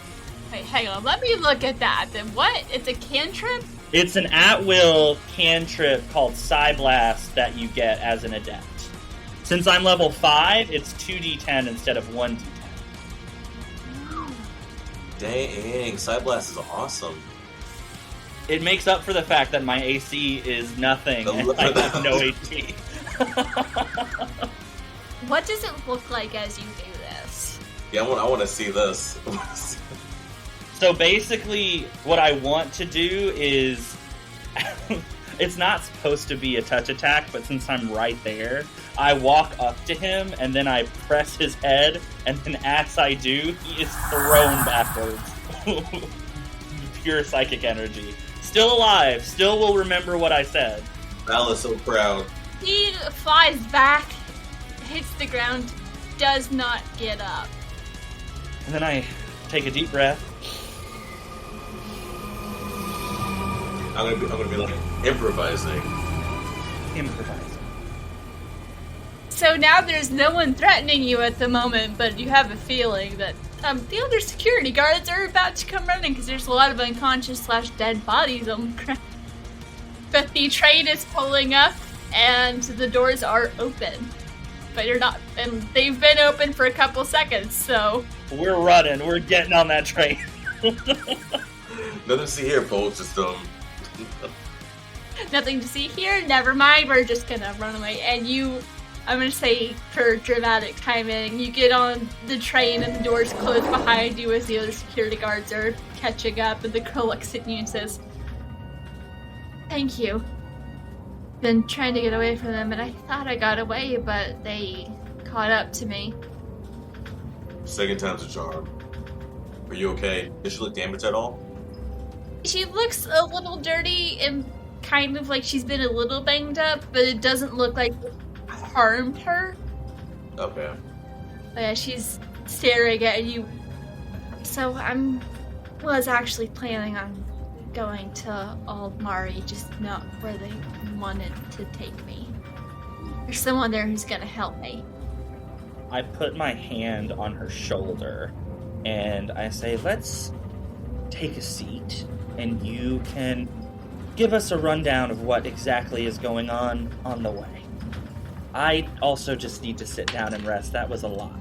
Wait, hang on, let me look at that. Then what? It's a cantrip? It's an at-will cantrip called Psyblast that you get as an adept. Since I'm level 5, it's 2d10 instead of 1d10. Dang, Psyblast is awesome. It makes up for the fact that my AC is nothing and I have no HP. What does it look like as you do this? Yeah, I want to see this. So basically, what I want to do is... it's not supposed to be a touch attack, but since I'm right there, I walk up to him, and then I press his head, and then as I do, he is thrown backwards. Pure psychic energy. Still alive, still will remember what I said. Val is so proud. He flies back, hits the ground, does not get up. And then I take a deep breath. I'm gonna be like improvising. So now there's no one threatening you at the moment, but you have a feeling that the other security guards are about to come running because there's a lot of unconscious / dead bodies on the ground. But the train is pulling up and the doors are open. But you're not, and they've been open for a couple seconds, so... We're running, we're getting on that train. Nothing to see here, folks. Just Nothing to see here, never mind, we're just gonna run away. And I'm gonna say, for dramatic timing, you get on the train and the doors close behind you as the other security guards are catching up, and the girl looks at you and says, "Thank you. Been trying to get away from them, and I thought I got away, but they caught up to me." second time's a charm. Are you okay? Did she look damaged at all? She looks a little dirty and kind of like she's been a little banged up, but it doesn't look like it harmed her. Okay. But yeah, she's staring at you. So was actually planning on going to Aldmari, just not where they wanted to take me. There's someone there who's gonna help me. I put my hand on her shoulder and I say, let's take a seat and you can give us a rundown of what exactly is going on the way. I also just need to sit down and rest. That was a lot.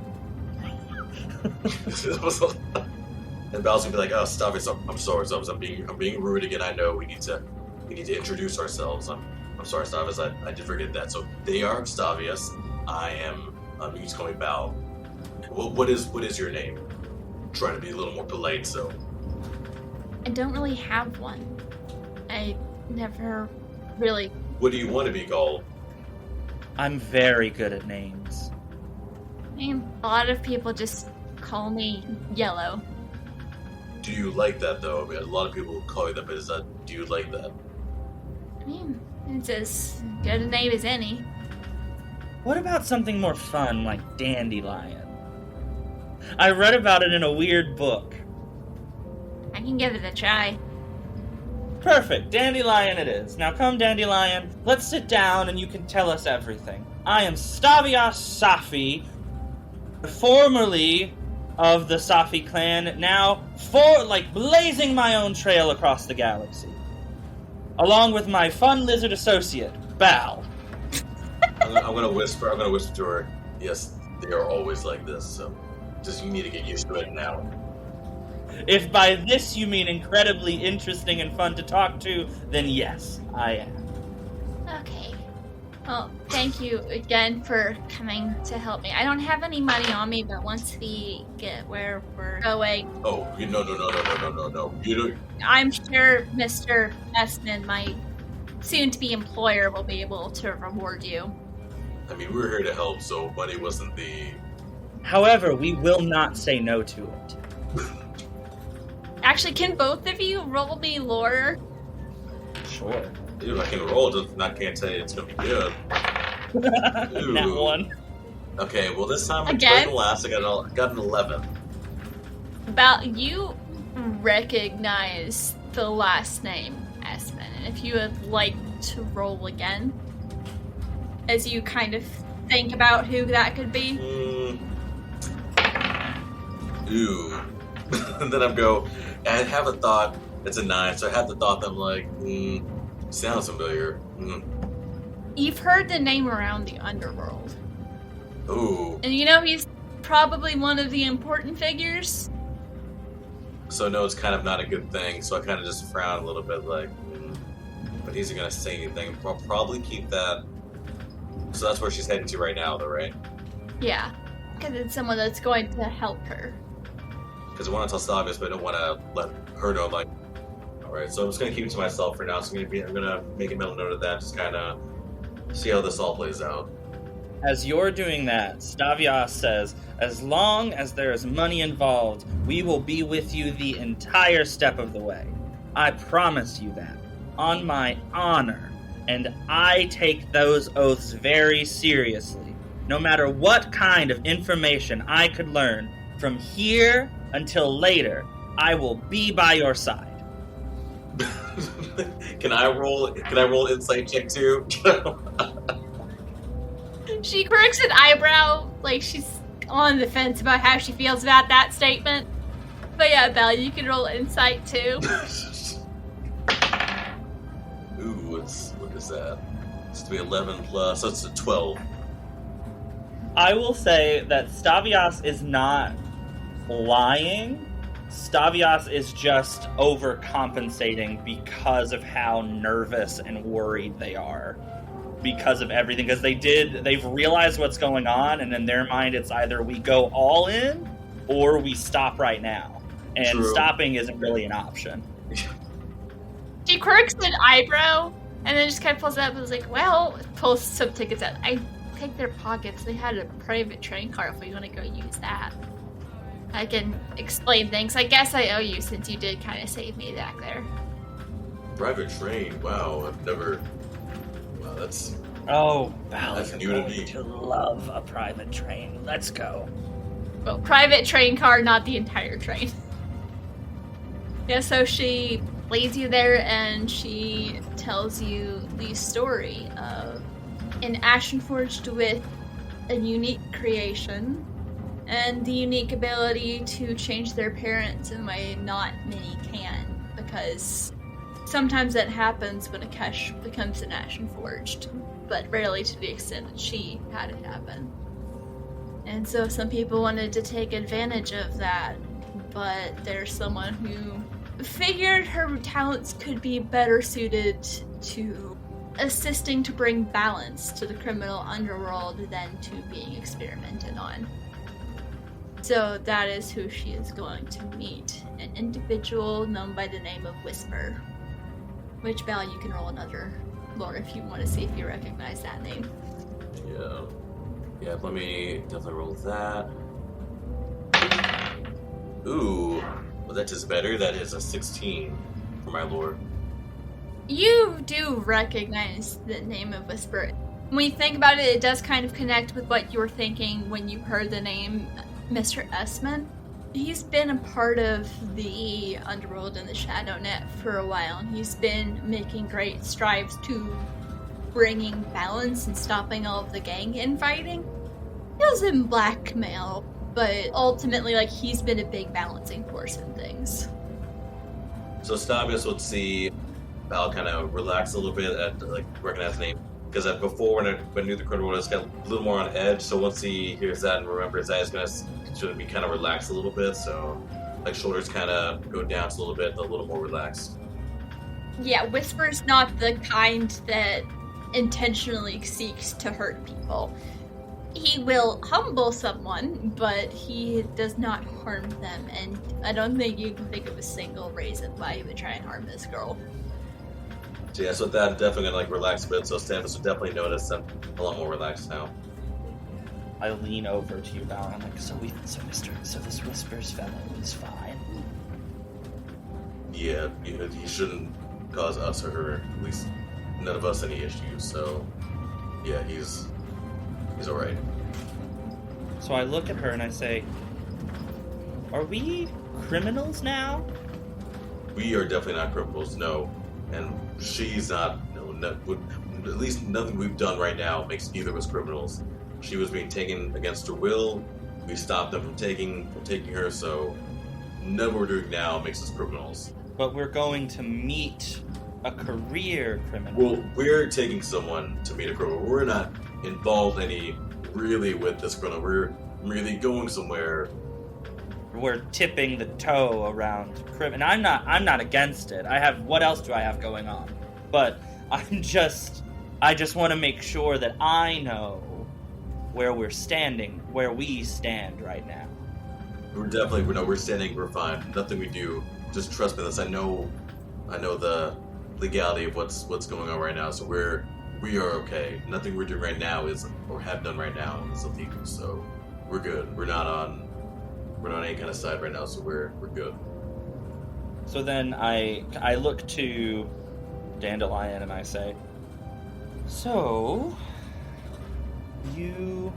And Val's gonna be like, "Oh, Stavias, I'm sorry, Stavias. I'm being rude again. I know we need to introduce ourselves. I'm sorry, Stavias. I did forget that. So they are Stavias. I am. You just call me Val. What is your name? I'm trying to be a little more polite. So I don't really have one. I never really... What do you want to be called? I'm very good at names. I mean, a lot of people just call me Yellow. Do you like that, though? I mean, a lot of people call you that, but do you like that? I mean, it's as good a name as any. What about something more fun, like Dandelion? I read about it in a weird book. I can give it a try. Perfect, Dandelion it is. Now come, Dandelion, let's sit down and you can tell us everything. I am Stavias Safi, formerly of the Safi clan, now blazing my own trail across the galaxy. Along with my fun lizard associate, Bal. I'm gonna whisper to her, yes, they are always like this, so just you need to get used to it now. If by this you mean incredibly interesting and fun to talk to, then yes, I am. Okay. Well, thank you again for coming to help me. I don't have any money on me, but once we get where we're going... Oh, no. You don't... I'm sure Mr. Messman, my soon-to-be employer, will be able to reward you. I mean, we're here to help, so money wasn't the... However, we will not say no to it. Actually, can both of you roll me lore? Sure. Dude, I can roll, I can't tell you it's gonna be good. That one. Okay, well this time, Again? the last, I got an 11. You recognize the last name, Espen, and if you would like to roll again, as you kind of think about who that could be. Ooh. And then I have a thought, it's a 9, so I have the thought that I'm like, sounds familiar. You've heard the name around the underworld. Ooh. And he's probably one of the important figures. So no, it's kind of not a good thing, so I kind of just frown a little bit like, but he's not going to say anything. I'll probably keep that. So that's where she's heading to right now, though, right? Yeah, because it's someone that's going to help her. Because I want to tell Stavias, but I don't want to let her know, like, alright, so I'm just going to keep it to myself for now, so I'm going to make a mental note of that, just kind of see how this all plays out. As you're doing that, Stavias says, as long as there is money involved, we will be with you the entire step of the way. I promise you that, on my honor, and I take those oaths very seriously. No matter what kind of information I could learn, from here until later, I will be by your side. Can I roll insight check too? She quirks an eyebrow, like she's on the fence about how she feels about that statement. But yeah, Belle, you can roll insight too. Ooh, what is that? It's to be 11 plus, so it's a 12. I will say that Stavias is not lying. Stavias is just overcompensating because of how nervous and worried they are. Because of everything. Because they've realized what's going on, and in their mind it's either we go all in or we stop right now. And True. Stopping isn't really an option. She quirks an eyebrow and then just kind of pulls it up and is like, well, pulls some tickets out. I picked their pockets. They had a private train car if we want to go use that. I can explain things. I guess I owe you since you did kind of save me back there. Private train, wow, I've never... Wow, that's... Oh, Val, That's you're new to going me. to love a private train. Let's go. Well, private train car, not the entire train. Yeah, so she leads you there and she tells you the story of an Ashenforged with a unique creation and the unique ability to change their parents in a way not many can, because sometimes that happens when a Kesh becomes an Ashenforged, but rarely to the extent that she had it happen. And so some people wanted to take advantage of that, but there's someone who figured her talents could be better suited to assisting to bring balance to the criminal underworld than to being experimented on. So that is who she is going to meet. An individual known by the name of Whisper. Which, Val, you can roll another lore if you want to see if you recognize that name. Yeah. Yeah, let me definitely roll that. Ooh. Well, that is better. That is a 16 for my lore. You do recognize the name of Whisper. When you think about it, it does kind of connect with what you were thinking when you heard the name Mr. Esman. He's been a part of the Underworld and the Shadow Net for a while, and he's been making great strides to bringing balance and stopping all of the gang infighting. He doesn't blackmail, but ultimately, he's been a big balancing force in things. So Stavias would see Val kind of relax a little bit at recognize the name, because before when I knew the criminal was got a little more on edge. So once he hears that and remembers that, he's gonna be kind of relaxed a little bit. So shoulders kind of go down a little more relaxed. Yeah, Whisper's not the kind that intentionally seeks to hurt people. He will humble someone, but he does not harm them, and I don't think you can think of a single reason why he would try and harm this girl. So yeah, so with that, I'm definitely gonna relax a bit. So Stavias would definitely notice I'm a lot more relaxed now. I lean over to you, Val, and I'm like, so this Whispers fellow is fine. Yeah, he shouldn't cause us or her, at least none of us, any issues. So yeah, he's all right. So I look at her and I say, are we criminals now? We are definitely not criminals, no. And she's not, at least nothing we've done right now makes either of us criminals. She was being taken against her will. We stopped them from taking her, so none of what we're doing now makes us criminals. But we're going to meet a career criminal. Well, we're taking someone to meet a criminal. We're not involved really with this criminal. We're really going somewhere. We're tipping the toe around crime, and I'm not against it. What else do I have going on? But I just want to make sure that I know where we stand right now. We're standing, we're fine. Nothing we do, just trust me. This I know the legality of what's going on right now, so we are okay. Nothing we're doing right now is, or have done right now, is illegal. So we're good. We're not on any kind of side right now, so we're good. So then I look to Dandelion and I say, so you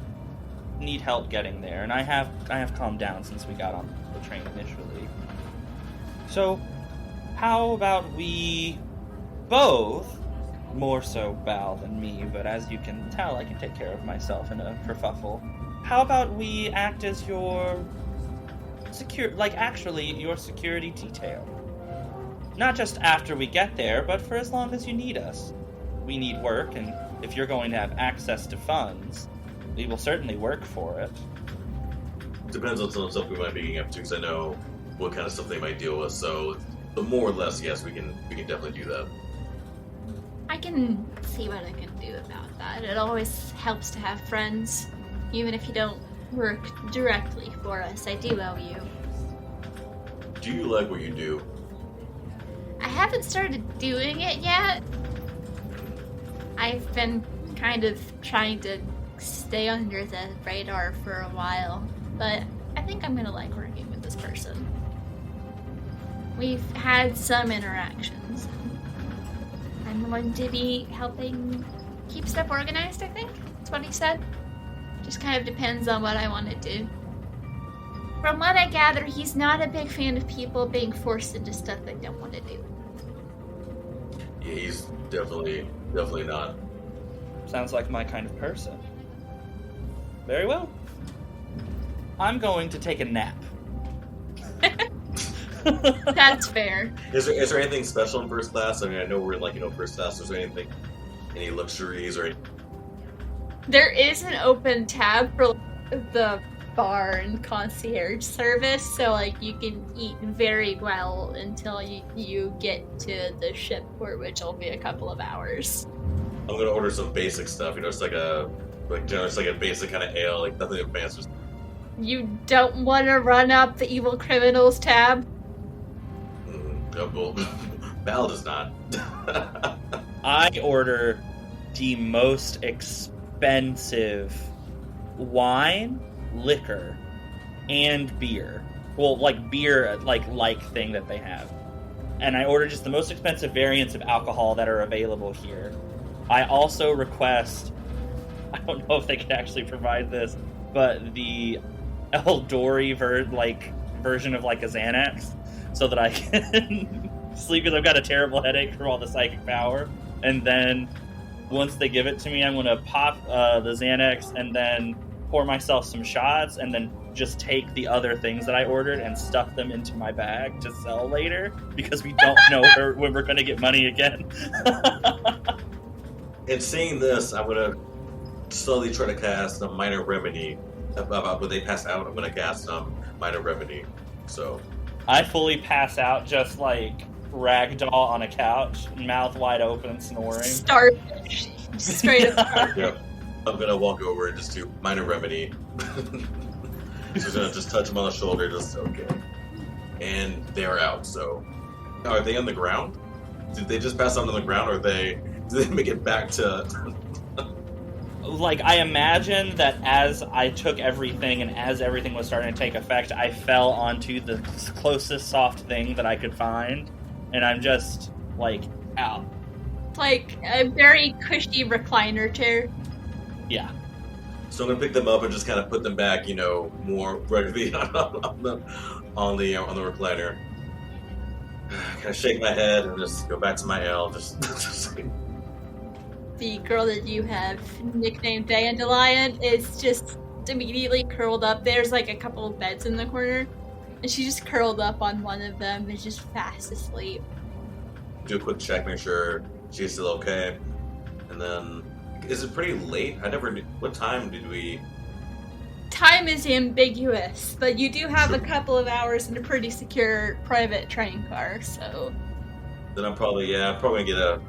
need help getting there, and I have calmed down since we got on the train initially. So how about we both, more so Val than me, but as you can tell, I can take care of myself in a kerfuffle. How about we act as your your security detail? Not just after we get there, but for as long as you need us. We need work, and if you're going to have access to funds, we will certainly work for it. Depends on some stuff we might be getting up to, because I know what kind of stuff they might deal with. So, more or less, yes, we can definitely do that. I can see what I can do about that. It always helps to have friends, even if you don't work directly for us. I do owe you. Do you like what you do? I haven't started doing it yet. I've been kind of trying to stay under the radar for a while, but I think I'm gonna like working with this person. We've had some interactions. I'm going to be helping keep stuff organized, I think. That's what he said. Just kind of depends on what I want to do. From what I gather, he's not a big fan of people being forced into stuff they don't want to do. Yeah, he's definitely not. Sounds like my kind of person. Very well. I'm going to take a nap. That's fair. Is there anything special in first class? I mean, I know we're in first class. Is there anything, any luxuries or? There is an open tab for the bar and concierge service, so you can eat very well until you get to the ship port, which will be a couple of hours. I'm gonna order some basic stuff. It's like a basic kind of ale, nothing advanced. You don't want to run up the evil criminals tab? Well, Val does not. I order the most expensive wine, liquor, and beer. Well, like beer, like thing that they have. And I order just the most expensive variants of alcohol that are available here. I also request, I don't know if they can actually provide this, but the Eldori version of like a Xanax, so that I can sleep, because I've got a terrible headache from all the psychic power. And then once they give it to me, I'm going to pop the Xanax and then pour myself some shots and then just take the other things that I ordered and stuff them into my bag to sell later, because we don't know when we're going to get money again. And seeing this, I'm going to slowly try to cast a minor remedy. When they pass out, I'm going to cast minor remedy. So I fully pass out, just like ragdoll on a couch, mouth wide open, snoring. Starfish. Straight up. Yep. I'm going to walk over and just do minor remedy. So gonna just touch them on the shoulder, just okay. And they're out, so. Are they on the ground? Did they just pass out on the ground, or did they make it back to... Like, I imagine that as I took everything and as everything was starting to take effect, I fell onto the closest soft thing that I could find, and I'm just, like, out. Like a very cushy recliner chair. Yeah. So I'm gonna pick them up and just kind of put them back, more regularly on the recliner. Kind of shake my head and just go back to my L. Just The girl that you have nicknamed Dandelion is just immediately curled up. There's like a couple of beds in the corner, and she just curled up on one of them and just fast asleep. Do a quick check, make sure she's still okay, and then. Is it pretty late? I never knew. What time did we... Time is ambiguous, but you do have a couple of hours in a pretty secure private train car, so... Then I'm probably gonna get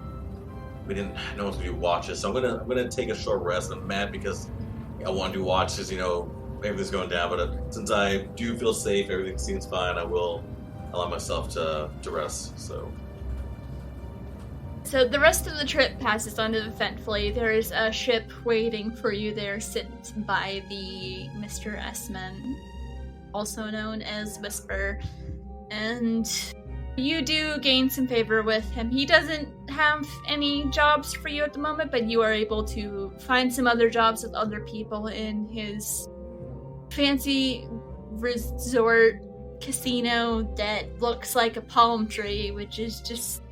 we didn't, no one's gonna do watches, so I'm gonna take a short rest. I'm mad because I want to do watches, everything's going down, but since I do feel safe, everything seems fine, I will allow myself to rest, so... So the rest of the trip passes uneventfully. There is a ship waiting for you there, sits by the Mr. Esman, also known as Whisper, and you do gain some favor with him. He doesn't have any jobs for you at the moment, but you are able to find some other jobs with other people in his fancy resort casino that looks like a palm tree, which is just...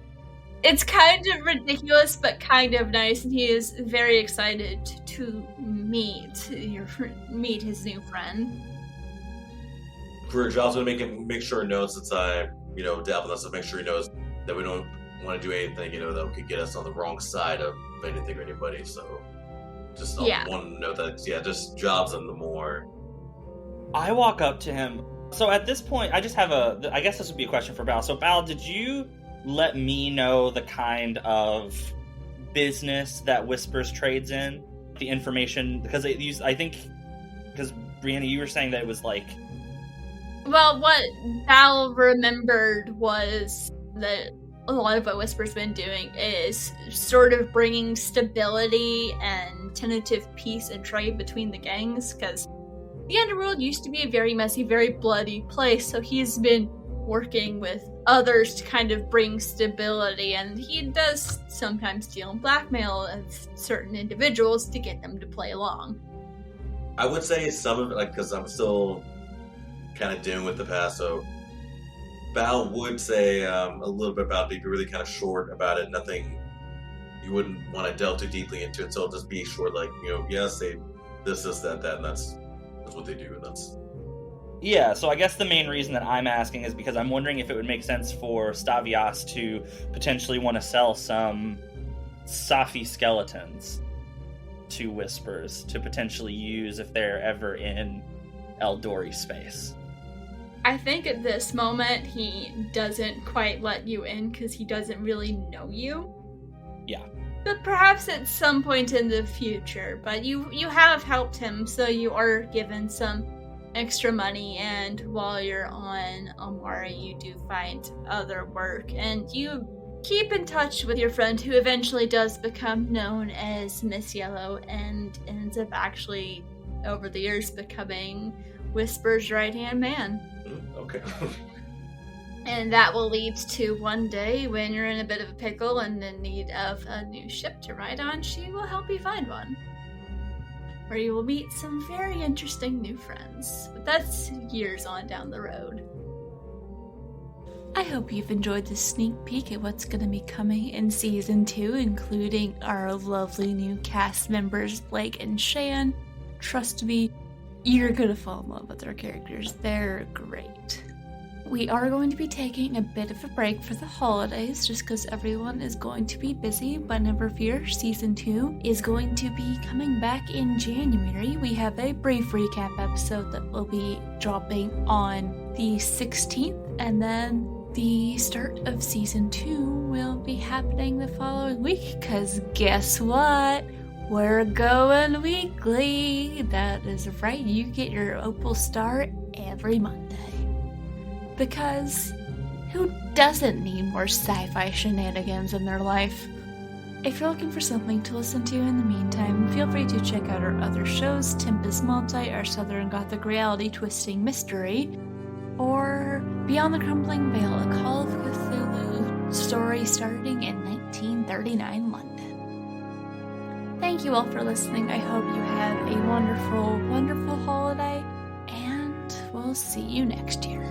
It's kind of ridiculous, but kind of nice, and he is very excited to meet his new friend. For jobs, I'm gonna make sure he knows, since I, delve with us, to make sure he knows that we don't want to do anything, that could get us on the wrong side of anything or anybody. So, just want to know that, just jobs and the more. I walk up to him. So at this point, I just have I guess this would be a question for Bal. So Bal, did you let me know the kind of business that Whispers trades in? The information, because Brianna, you were saying that it was like... Well, what Val remembered was that a lot of what Whisper's been doing is sort of bringing stability and tentative peace and trade between the gangs, because the underworld used to be a very messy, very bloody place, so he's been working with others to kind of bring stability, and he does sometimes deal in blackmail of certain individuals to get them to play along. I would say some of it, because I'm still kind of dealing with the past, so Val would say a little bit about it, be really kind of short about it, nothing you wouldn't want to delve too deeply into it, so just be short, yes, they this, that, and that's what they do, and that's... Yeah, so I guess the main reason that I'm asking is because I'm wondering if it would make sense for Stavias to potentially want to sell some Safi skeletons to Whispers to potentially use if they're ever in Eldori space. I think at this moment he doesn't quite let you in because he doesn't really know you. Yeah. But perhaps at some point in the future. But you have helped him, so you are given some extra money, and while you're on Amara, you do find other work, and you keep in touch with your friend who eventually does become known as Miss Yellow and ends up actually, over the years, becoming Whisper's right-hand man. Okay. And that will lead to one day when you're in a bit of a pickle and in need of a new ship to ride on, she will help you find one. Where you will meet some very interesting new friends. But that's years on down the road. I hope you've enjoyed this sneak peek at what's going to be coming in Season 2, including our lovely new cast members, Blake and Shan. Trust me, you're going to fall in love with their characters. They're great. We are going to be taking a bit of a break for the holidays just because everyone is going to be busy, but never fear, Season 2 is going to be coming back in January. We have a brief recap episode that will be dropping on the 16th, and then the start of Season 2 will be happening the following week, because guess what? We're going weekly! That is right, you get your Opal Star every Monday. Because who doesn't need more sci-fi shenanigans in their life? If you're looking for something to listen to in the meantime, feel free to check out our other shows, Tempest Multi, our Southern Gothic reality twisting mystery, or Beyond the Crumbling Veil, a Call of Cthulhu story starting in 1939 London. Thank you all for listening. I hope you have a wonderful, wonderful holiday, and we'll see you next year.